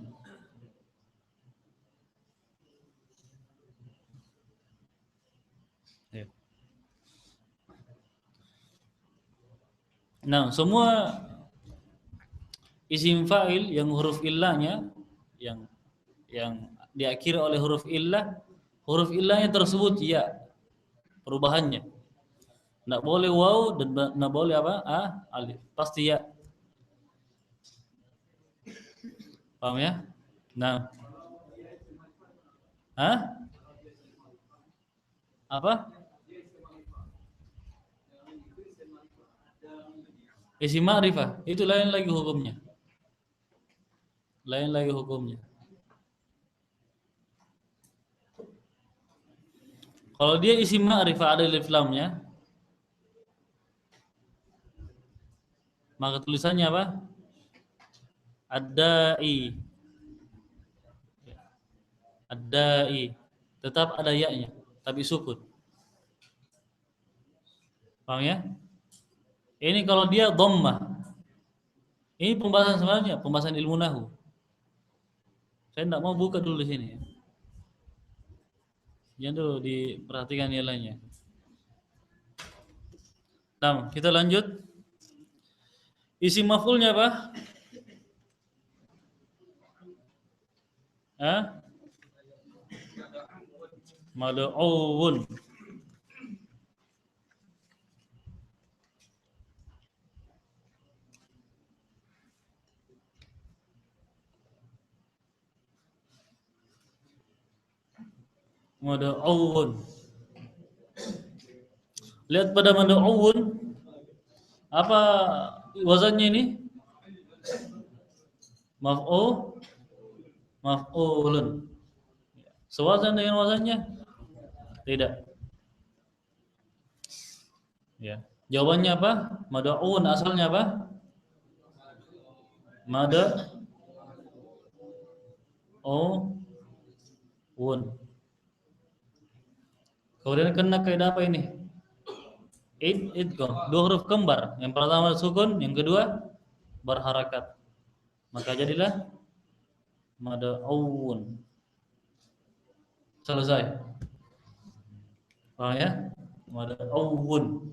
Ya. Nah, semua isim fa'il yang huruf illahnya yang diakhiri oleh huruf illahnya tersebut ya perubahannya. Enggak boleh waw dan enggak boleh apa? Alif. Pasti ya. Paham ya? Nah, apa? Isim ma'rifah, itu lain lagi hukumnya. Lain lagi hukumnya. Kalau dia isim ma'rifah ada alif lamnya, maka tulisannya apa? Ad-da'i. Ad-da'i. Tetap ada ya-nya, tapi sukun. Paham ya? Ini kalau dia dhammah. Ini pembahasan sebenarnya, pembahasan ilmu nahwu. Saya tidak mau buka dulu di sini. Jangan dulu diperhatikan nilainya. Nah, kita lanjut. Isim maf'ulnya apa? Mad'uun. Mad'uun. Lihat pada mad'uun apa wazannya ini? Maf'ulun. Sewazan dengan wazannya? Tidak. Ya. Jawabannya apa? Mad'un asalnya apa? Mada o un. Kemudian kena kaidah apa ini? Idgham. Dua huruf kembar. Yang pertama sukun, yang kedua berharakat. Maka jadilah mad'un. Selesai. Paham ya? Mad'un.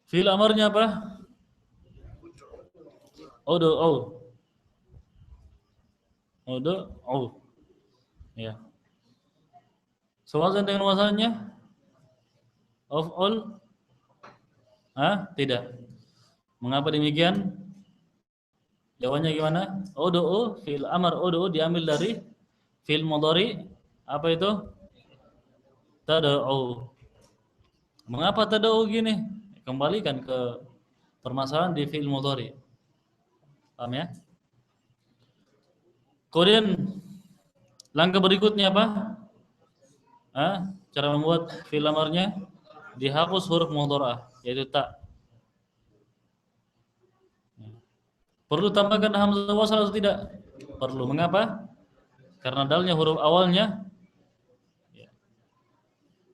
Fi'il amarnya apa? Ud'u. Ud'u. Ya. Sewazan dengan wazannya? Af'ul? Tidak. Mengapa demikian? Jawabannya gimana? Ud'u, fi'il amar ud'u diambil dari fi'il mudhari. Apa itu? Tad'u. Mengapa tad'u gini? Kembalikan ke permasalahan di fi'il mudhari. Paham ya? Kemudian langkah berikutnya apa? Cara membuat fi'il amarnya dihapus huruf mudhara'ah, yaitu ta. Perlu tambahkan hamzah wasal atau tidak? Perlu. Mengapa? Karena dalnya huruf awalnya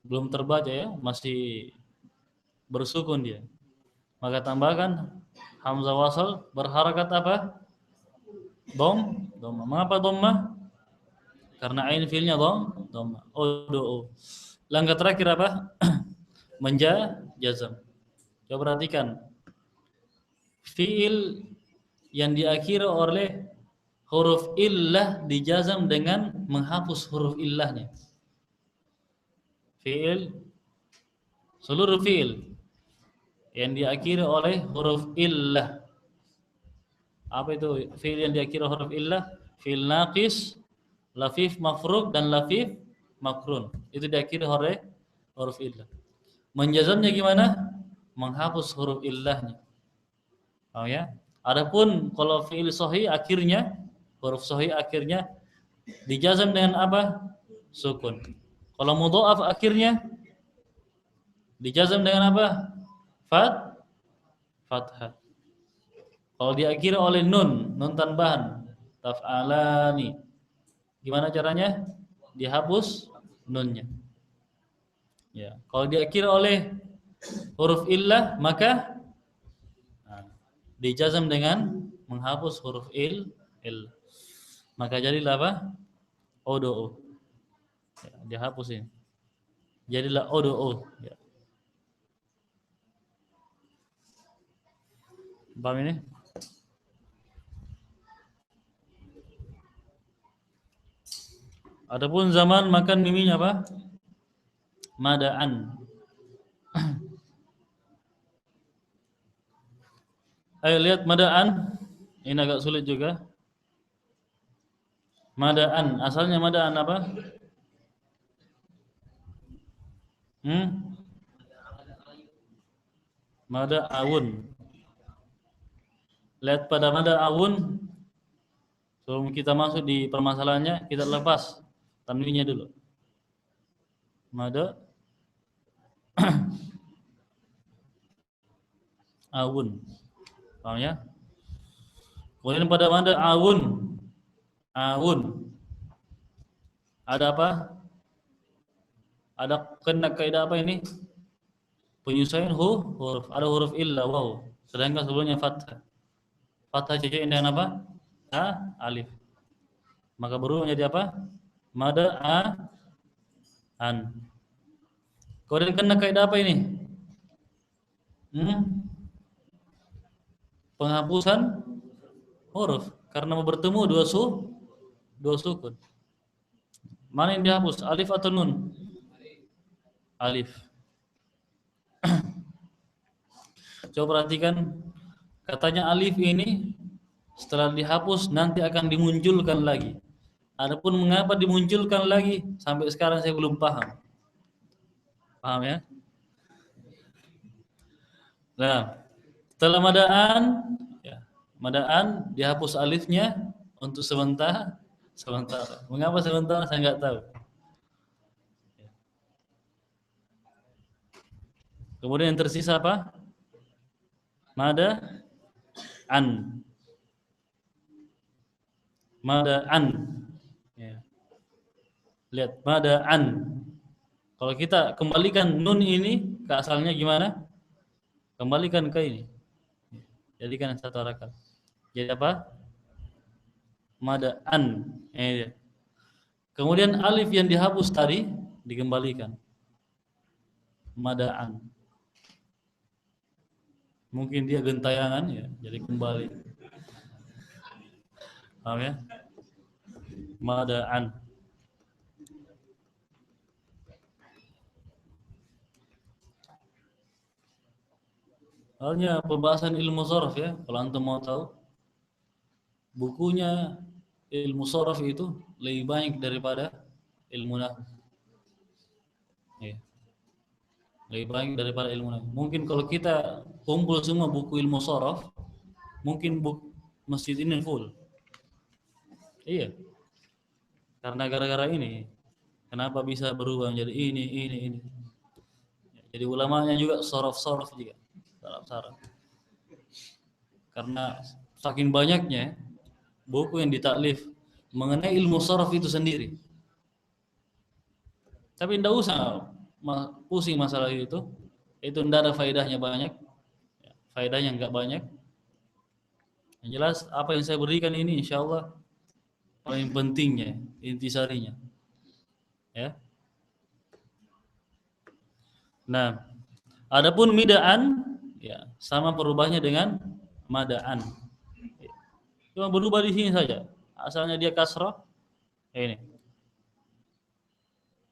belum terbaca ya, masih bersukun dia. Maka tambahkan hamzah wasal berharakat apa? Dhamma. Mengapa dhamma? Karena ain fiilnya dhamma. Ud'u. Langkah terakhir apa? Jazam. Coba perhatikan. Fiil yang diakhiri oleh huruf illah dijazam dengan menghapus huruf illahnya. Seluruh fiil yang diakhiri oleh huruf illah. Apa itu fiil yang diakhiri huruf illah? Fiil naqis, lafif mafruk dan lafif makrun. Itu diakhiri oleh huruf illah. Menjazamnya gimana? Menghapus huruf illahnya. Oh ya. Adapun kalau fiil sahih akhirnya huruf sahih akhirnya dijazam dengan apa? Sukun. Kalau mudha'af akhirnya dijazam dengan apa? Fathah. Kalau diakhiri oleh nun tambahan, taf'alani. Gimana caranya? Dihapus nunnya. Ya, kalau diakhiri oleh huruf illah maka dijazam dengan menghapus huruf il. Maka jadilah apa? Ud'u. Ya, dihapus ini. Jadilah ud'u. Ya. Paham ini? Adapun zaman makan miminya apa? Mada'an. Ayo lihat mada'an. Ini agak sulit juga. Mada'an, asalnya mada'an apa? Mada'awun. Lihat pada mada'awun. Sebelum kita masuk di permasalahannya, kita lepas tanwinnya dulu. Mada awun. Paham ya? Kemudian pada mada awun. Ada apa? Ada kena kaidah apa ini? Penyesuaian huruf. Ada huruf illa waw. Sedangkan sebelumnya fathah. Fathah jadi dengan apa? Alif. Maka berubah menjadi apa? Mada an. Kemudian kena kaidah apa ini? Penghapusan huruf karena mau bertemu dua sukun. Mana yang dihapus? Alif atau nun? Alif. Coba perhatikan, katanya alif ini setelah dihapus nanti akan dimunculkan lagi. Adapun mengapa dimunculkan lagi sampai sekarang saya belum paham. Paham ya? Nah, setelah madaan dihapus alifnya untuk sementara. Mengapa sementara saya nggak tahu. Kemudian yang tersisa apa? Mada an. Mada an. Ya. Lihat mada an. Kalau kita kembalikan nun ini ke asalnya gimana? Kembalikan ke ini. Jadikan satu harakat. Jadi apa? Mada an. Ya. Kemudian alif yang dihapus tadi dikembalikan. Mada an. Mungkin dia gentayangan ya, jadi kembali. Paham ya? Mada'an. Halnya pembahasan ilmu sharaf ya, kalau antum mau tahu. Bukunya ilmu sharaf itu lebih banyak daripada ilmu nahwu. Ya. Lebih banyak daripada ilmu nahwu. Mungkin kalau kita kumpul semua buku ilmu sharaf, mungkin masjid ini full. Iya. Karena gara-gara ini, kenapa bisa berubah menjadi ini. Jadi ulamanya juga sharaf juga. Saraf. Karena saking banyaknya buku yang ditaklif mengenai ilmu sharaf itu sendiri. Tapi tidak usah pusing masalah itu tidak ada faedahnya banyak. Faedahnya enggak banyak. Yang jelas apa yang saya berikan ini insya Allah paling pentingnya, intisarinya. Ya. Nah, adapun midaan ya sama perubahannya dengan madaan. Cuma berubah di sini saja. Asalnya dia kasrah. Ini.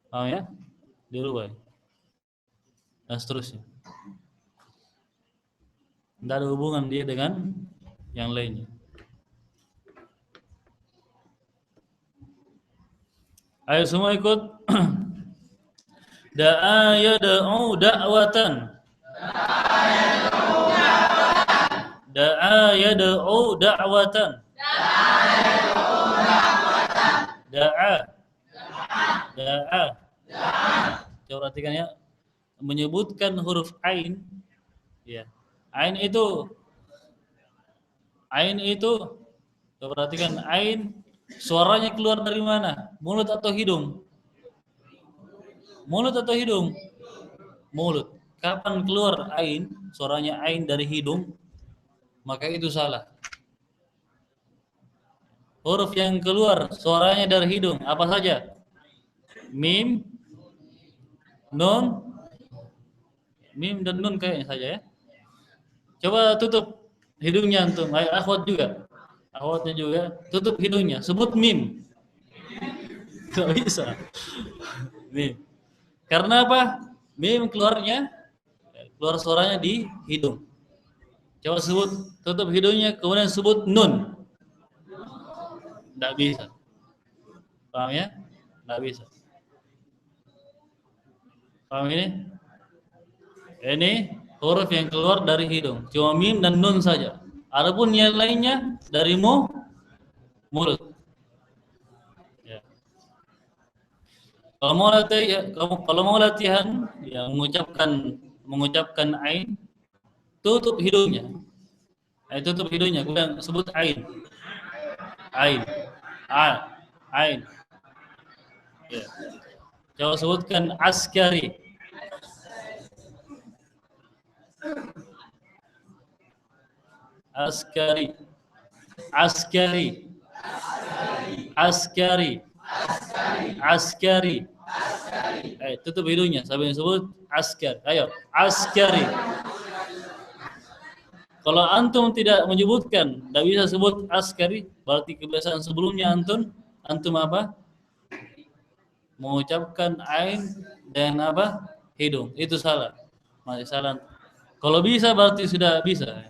Paham ya? Dirubah. Dan seterusnya. Tidak ada hubungan dia dengan yang lainnya. Ayo semua ikut. Da'a yad'u da'watan. Da'a yad'u da'watan. Da'a. Coba perhatikan ya. Menyebutkan huruf ain. Ya. Ain itu coba perhatikan ain suaranya keluar dari mana? Mulut atau hidung? Mulut atau hidung? Mulut. Kapan keluar ain, suaranya ain dari hidung, maka itu salah. Huruf yang keluar suaranya dari hidung apa saja? Mim, nun, mim dan nun kayaknya saja ya. Coba tutup hidungnya antum. Ayo akhwat juga. Akhwatnya juga tutup hidungnya. Sebut mim. Gak bisa. Mim. Karena apa? Mim keluar suaranya di hidung. Coba sebut, tutup hidungnya, kemudian sebut nun. Tidak bisa. Paham ya? Tidak bisa. Paham ini? Ini huruf yang keluar dari hidung. Cuma mim dan nun saja. Adapun yang lainnya dari mulut. Ya. Kalau mau latihan yang mengucapkan ain, tutup hidungnya. Tutup hidungnya, kemudian sebut ain. Ain. Ain. Ya. Coba sebutkan askari. Askari. Askari. Askari. Askari. Tutup hidungnya sampai sebut askar. Ayo, askari. Kalau antum tidak menyebutkan, tidak bisa sebut askari, berarti kebiasaan sebelumnya antum apa? Mengucapkan ain dan apa? Hidung. Itu salah. Masih salah. Kalau bisa berarti sudah bisa.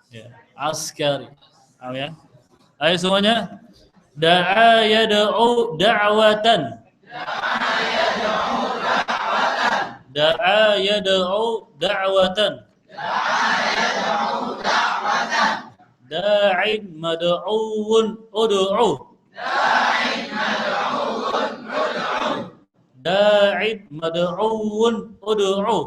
Ya, askari. Ya. Ayo semuanya. Da'a yad'u da'watan. Da'a yad'u da'watan. Da'in mad'uun ud'u. Da'in mad'uun ud'u.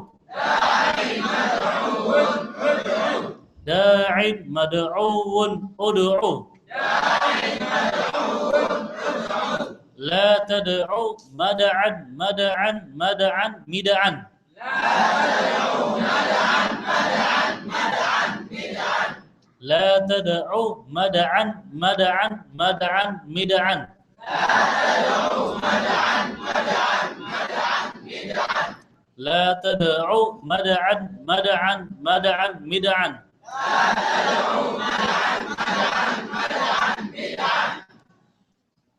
da'in mad'uun ud'u. La tad'u mad'an mad'an mad'an mid'an. La tad'u mad'an mad'an mad'an mid'an. La tad'u mad'an mad'an mad'an mid'an.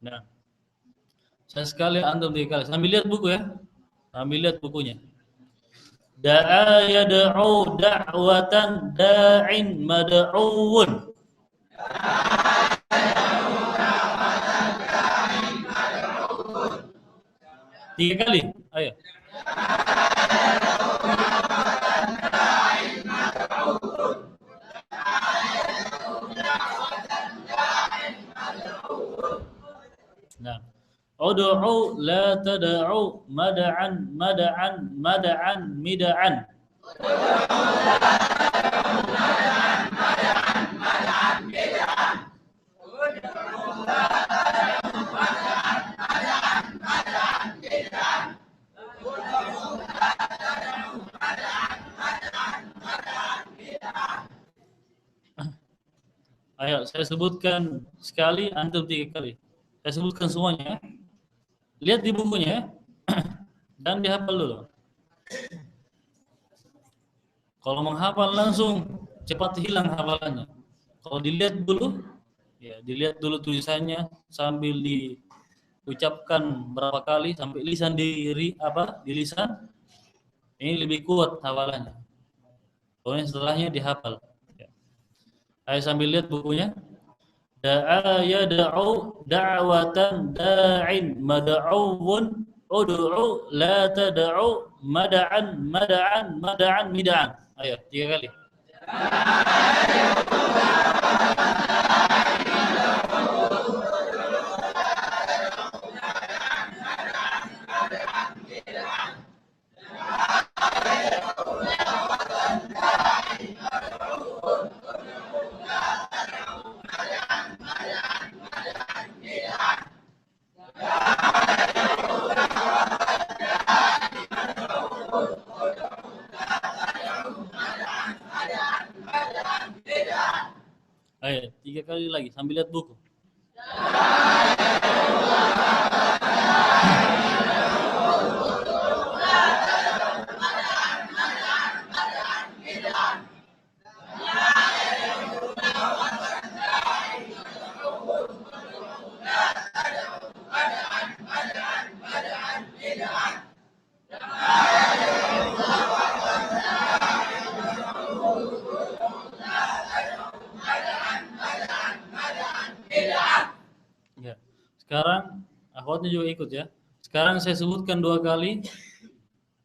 Nah, saya sekali antum 3 kali. Sambil lihat buku ya. Sambil lihat bukunya. Da'a yad'u da'watan da'in mad'uun. 3 kali. Ayo. Nah. Ud'u la tad'u mad'an mad'an mad'an mid'an. Ayo, saya sebutkan sekali, antum 3 kali. Saya sebutkan semuanya. Lihat di bukunya dan dihafal dulu. Kalau menghafal langsung cepat hilang hafalannya. Kalau dilihat dulu, ya dilihat dulu tulisannya sambil diucapkan berapa kali sampai lisan di lisan, ini lebih kuat hafalannya. Pokoknya setelahnya dihafal. Ya. Ayo sambil lihat bukunya. Da'a yad'u da'watan da'in mad'uun ud'u la tad'u mad'an mad'an mad'an mid'an. Ayo 3 kali. Ayo 3 kali lagi sambil lihat buku. Ya. Sekarang akhwatnya juga ikut ya. Sekarang saya sebutkan 2 kali,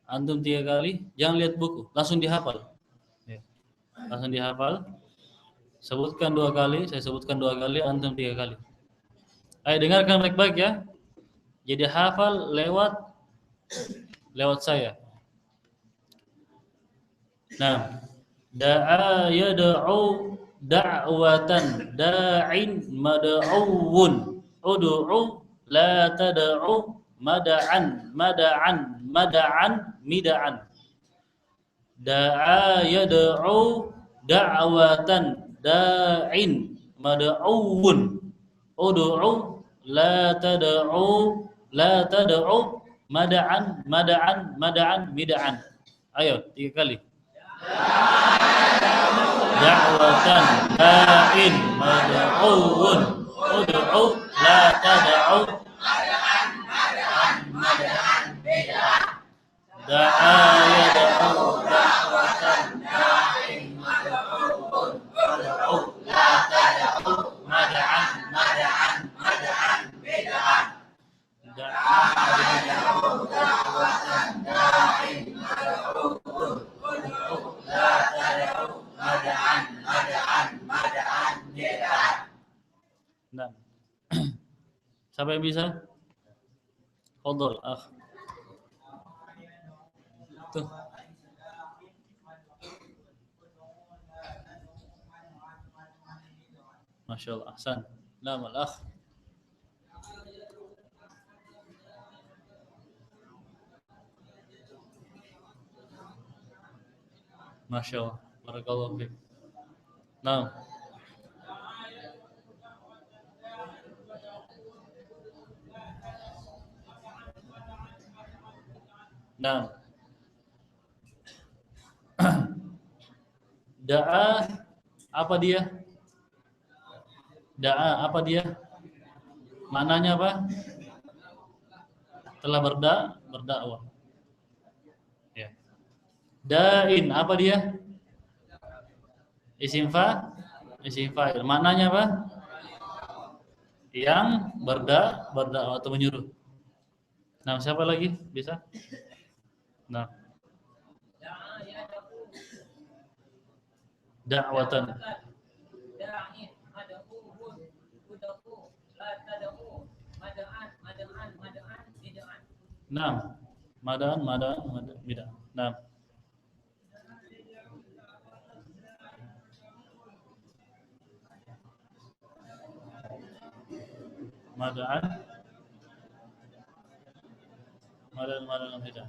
antum 3 kali. Jangan lihat buku, langsung dihafal. Ya. Langsung dihafal. Sebutkan 2 kali, saya sebutkan 2 kali, antum 3 kali. Ayo dengarkan baik-baik ya. Jadi hafal lewat saya. Nah, da'a yad'u da'watan da'in mad'uun ud'u la tad'u mad'an mad'an mad'an mid'an. Da'a yad'u da'watan da'in mad'uun ud'u la tad'u mad'an mad'an mad'an mid'an. Ayo 3 kali. Da'watan da'in mad'uun ud'u la tad'u mad'an mad'an mid'an. Da'a yad'u da'watan da'in mad'uun ud'u la tad'u mad'an mad'an mad'an mid'an. Da'a yad'u da'watan da'in mad'uun ud'u la tad'u mad'an mad'an mad'an mid'an. Nah. Siapa yang bisa? Fadhol, akh. Tuh. Masya Allah, ahsan. Naam al-akh. Masya Allah, barakallahu fiik. Naam. Naam. Da'a apa dia? Da'a apa dia? Maknanya apa? Telah berdakwah. Ya. Da'in apa dia? Isim fa'il. Maknanya apa? Yang berdakwah atau menyuruh. Nah, siapa lagi? Bisa? Nah. Da'watan. Naam. Madaan, bid'ah. Naam. Madaan bid'ah.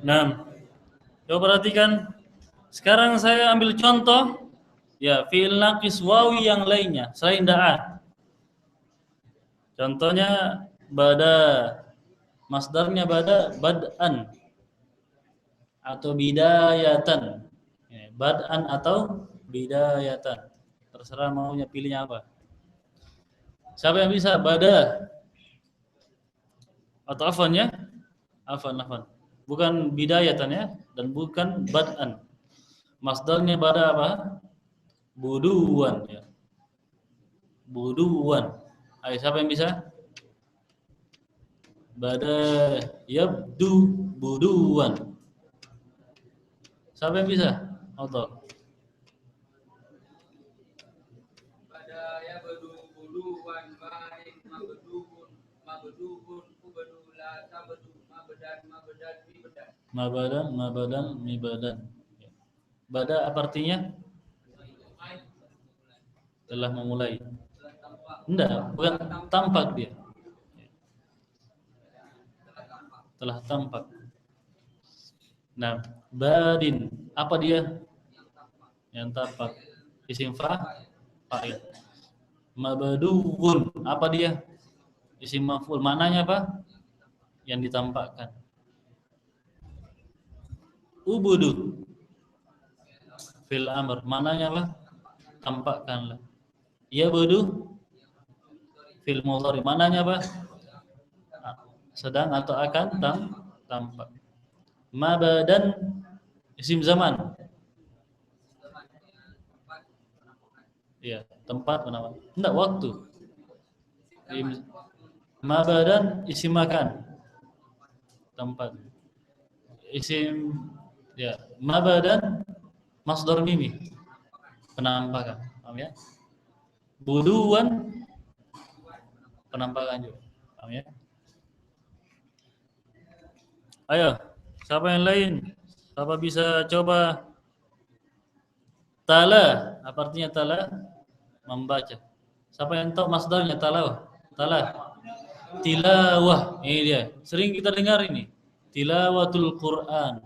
Naam. Coba perhatikan. Sekarang saya ambil contoh ya fi'il naqis wawi yang lainnya selain da'a. Contohnya bada, masdarnya bada bad'an atau bidayatan. Bad'an atau bidayatan. Terserah maunya pilihnya apa. Siapa yang bisa? Bada atau afan ya? Afan. Bukan bidayatan ya dan bukan bad'an. Masdarnya bada apa? Buduwan ya. Buduwan. Ayo siapa yang bisa? Bada yabdu buduwan. Siapa yang bisa? Auto. Bada yabdu buduwan baik mabdubun ubadula tabdu mabadan mibadan. Bada apa artinya? Telah memulai. Enggak, bukan tampak dia. Telah tampak. Nah, badin apa dia? Yang tampak. Isim fa'il. Mabduun apa dia? Isim maf'ul. Maknanya apa? Yang ditampakkan. Ubudu fil amr. Maknanya apa? Tampakkanlah. Ya budu fil mudhari. Maknanya apa? Sedang atau akan tampak. Mabadan isim zaman. Ya, tempat menawan. Enggak waktu. Mabadan isim makan. Tempat. Isim ya, mabadan masdar mimi. Penampakan. Paham ya? Buduan penampakan juga. Paham ya? Ayo, siapa yang lain? Siapa bisa coba? Tala, apa artinya tala? Membaca. Siapa yang tahu masdarnya talawah? Tala. Tilawah. Ini dia. Sering kita dengar ini. Tilawatul Quran.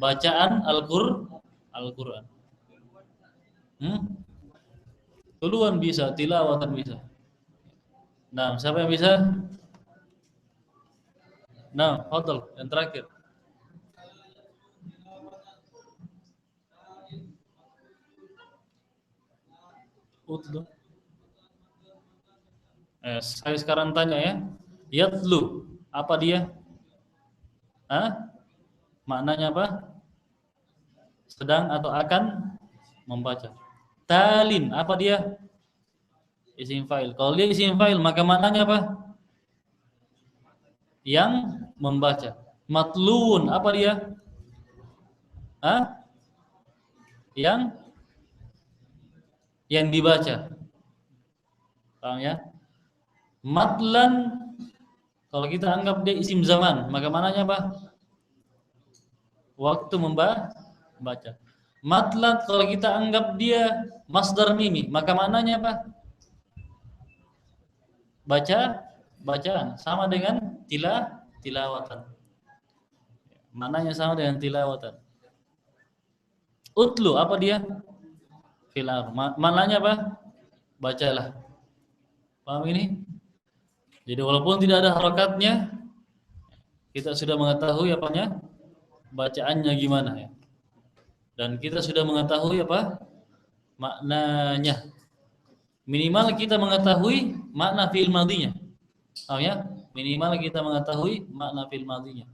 Bacaan Al-Quran. Tuluan bisa, tilawatan bisa. Nah, siapa yang bisa? Nah, fadhal, yang terakhir. Utlu. Saya sekarang tanya ya. Yatlu, apa dia? Maknanya apa? Sedang atau akan membaca. Talin, apa dia? Isim fa'il. Kalau dia isim fa'il, maka maknanya apa? Yang membaca. Matluun, apa dia? Yang dibaca. Paham ya? Matlan, kalau kita anggap dia isim zaman, maka maknanya apa? Waktu baca. Matlat kalau kita anggap dia masdar mimi, maka maknanya apa? Bacaan sama dengan tilawatan. Maknanya sama dengan tilawatan. Utlu apa dia? Filar. Maknanya apa? Bacalah. Paham ini? Jadi walaupun tidak ada harakatnya, kita sudah mengetahui apanya? Bacaannya gimana ya. Dan kita sudah mengetahui apa? Maknanya. Minimal kita mengetahui makna fi'il madhinya. Paham ya? Minimal kita mengetahui makna fi'il madhinya.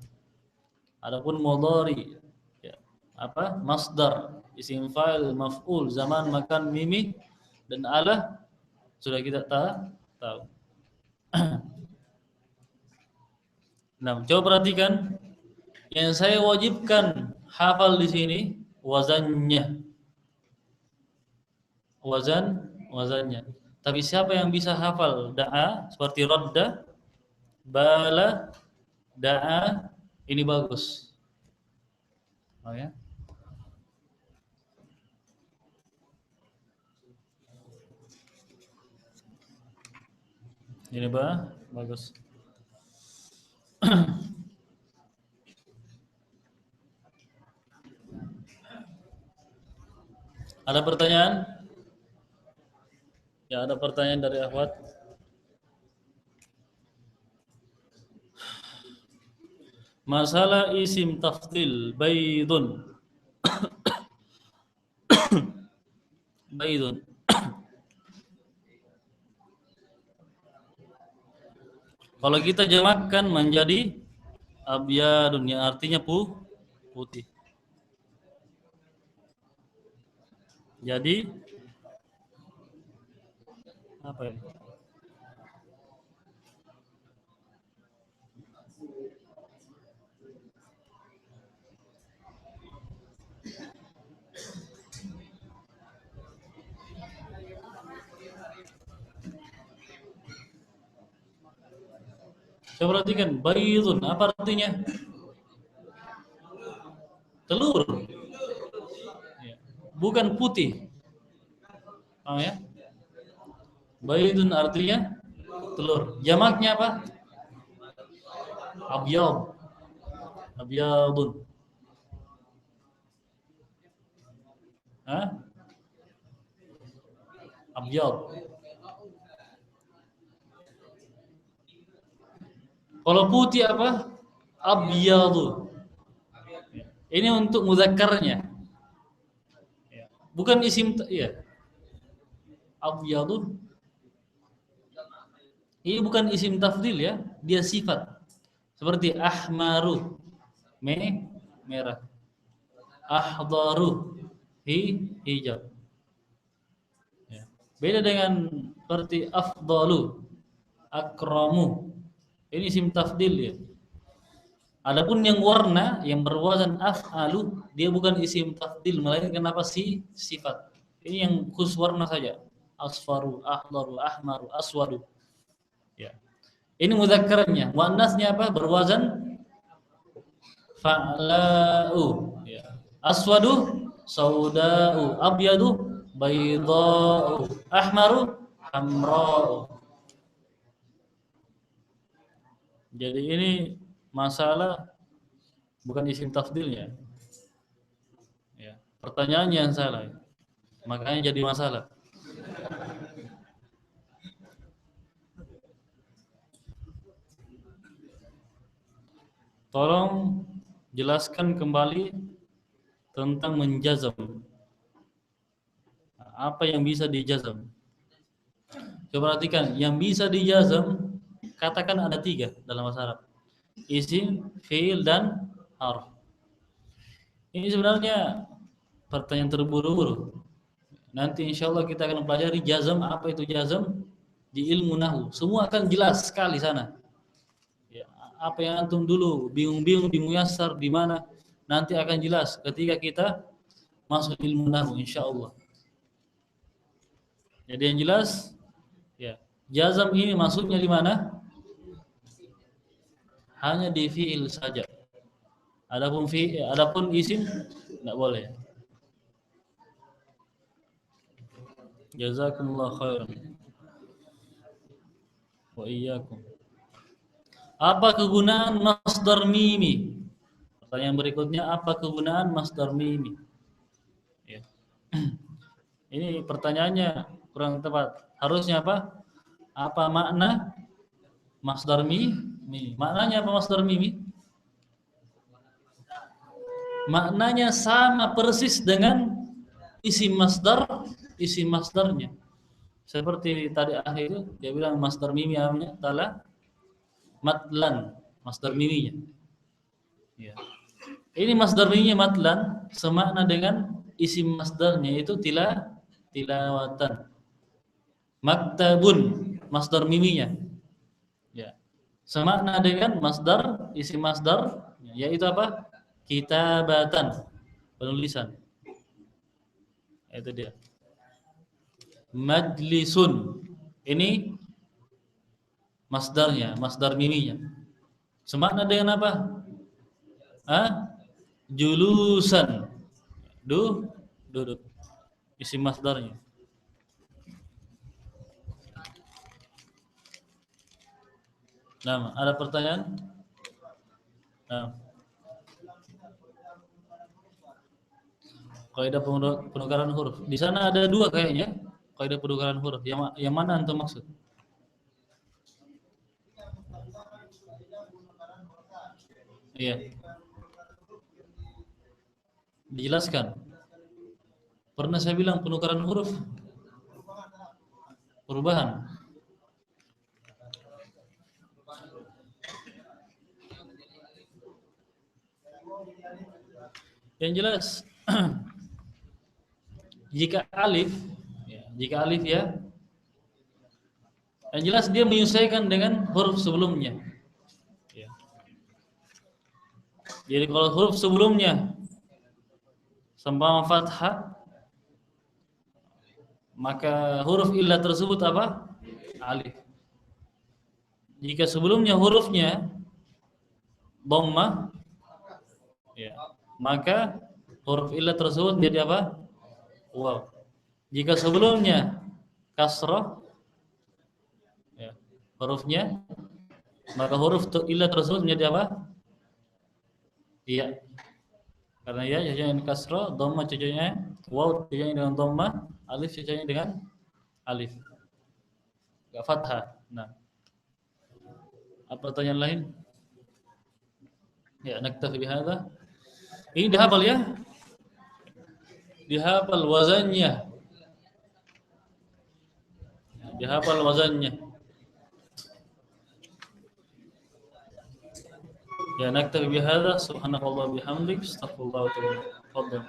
Adapun mudhari ya, apa? Masdar, isim fa'il, maf'ul, zaman, makan, mimi dan ala sudah kita tahu. Nah, coba perhatikan yang saya wajibkan hafal di sini wazannya. Wazannya. Tapi siapa yang bisa hafal da'a seperti radda, bala, da'a, ini bagus. Oh ya. Ini bagus. Ada pertanyaan? Ya, ada pertanyaan dari akhwat. Masalah isim tafdil baidun. Baidun. Kalau kita jamakkan menjadi abyadun yang artinya putih. Jadi apa ini? Coba perhatikan, baydun apa artinya? Telur. Bukan putih. Oh ya. Baydun artinya telur. Jamaknya apa? Abyad. Abyadun. Hah? Abyad. Kalau putih apa? Abyadu. Ini untuk mudzakarnya. Bukan isim ya. Abyadu. Ini bukan isim tafdil ya, dia sifat. Seperti ahmaru, merah. Ahdaru, hijau. Ya. Beda dengan seperti afdalu, akramu. Ini isim tafdil ya. Adapun yang warna yang berwazan af'alu, dia bukan isim tafdil, melainkan apa sih? Sifat. Ini yang khusus warna saja. Asfaru, ahdaru, ahmaru, aswadu. Ya. Ini mudzakarnya. Muannasnya apa? Berwazan fa'la'u. Ya. Aswadu, sauda'u, abyadu, bayda'u, ahmaru, hamra'u. Jadi ini masalah bukan isim tafdilnya. Ya. Pertanyaannya yang salah. Makanya jadi masalah. Tolong jelaskan kembali tentang menjazam. Apa yang bisa dijazam? Coba perhatikan, yang bisa dijazam katakan ada 3 dalam bahasa Arab. Isim, fi'il, dan harf. Ini sebenarnya pertanyaan terburu-buru. Nanti insya Allah kita akan pelajari jazam, apa itu jazam di ilmu nahwu. Semua akan jelas sekali sana. Apa yang antum dulu bingung-bingung di muyassar di mana, nanti akan jelas ketika kita masuk ilmu nahwu insyaallah. Jadi yang jelas ya, jazam ini maksudnya di mana? Hanya di fi'il saja. Adapun isim Enggak boleh. Jazakumullah khairan. Wa iyyakum. Apa kegunaan masdar mimi? Pertanyaan berikutnya, apa kegunaan masdar mimi? Ya. Ini pertanyaannya kurang tepat. Harusnya apa? Apa makna masdar mimi? Maknanya apa masdar mimi? Maknanya sama persis dengan isim masdarnya. Seperti tadi akhir dia bilang masdar mimi namanya adalah matlan, masdar miminya. Ya. Ini masdar miminya matlan semakna dengan isim masdarnya itu tilawatan. Maktabun masdar miminya. Ya. Semakna dengan masdar isim masdar yaitu apa? Kitabatan, penulisan. Itu dia. Majlisun. Ini masdarnya, masdar miminya. Semakna dengan apa? Julusan. Duduk. Isim masdarnya. Nah, ada pertanyaan? Nah. Kaidah penukaran huruf. Di sana ada dua kayaknya. Kaidah penukaran huruf. Yang mana antum maksud? Iya. Dijelaskan. Pernah saya bilang penukaran huruf. Perubahan. Yang jelas jika alif ya, yang jelas dia menyesuaikan dengan huruf sebelumnya. Ya. Jadi kalau huruf sebelumnya sembang fathah, maka huruf illah tersebut apa? Alif. Jika sebelumnya hurufnya dhammah, ya, maka huruf illah tersebut menjadi apa? Waw. Jika sebelumnya kasrah, ya, hurufnya, maka huruf illah tersebut menjadi apa? Iya. Karena ya cocoknya dengan kasrah, dhammah cocoknya, waw cocoknya dengan dhammah, alif cocoknya dengan alif. Enggak fathah. Nah. Apa pertanyaan lain? Ya, naktafi bihadza. Ini dihafal ya? Dihafal wazannya. Dihafal wazannya. Ya, naktafi bihadza. Subhanakallah bihamdik, astaghfirullah wa atubu ilaik. Tafadhal.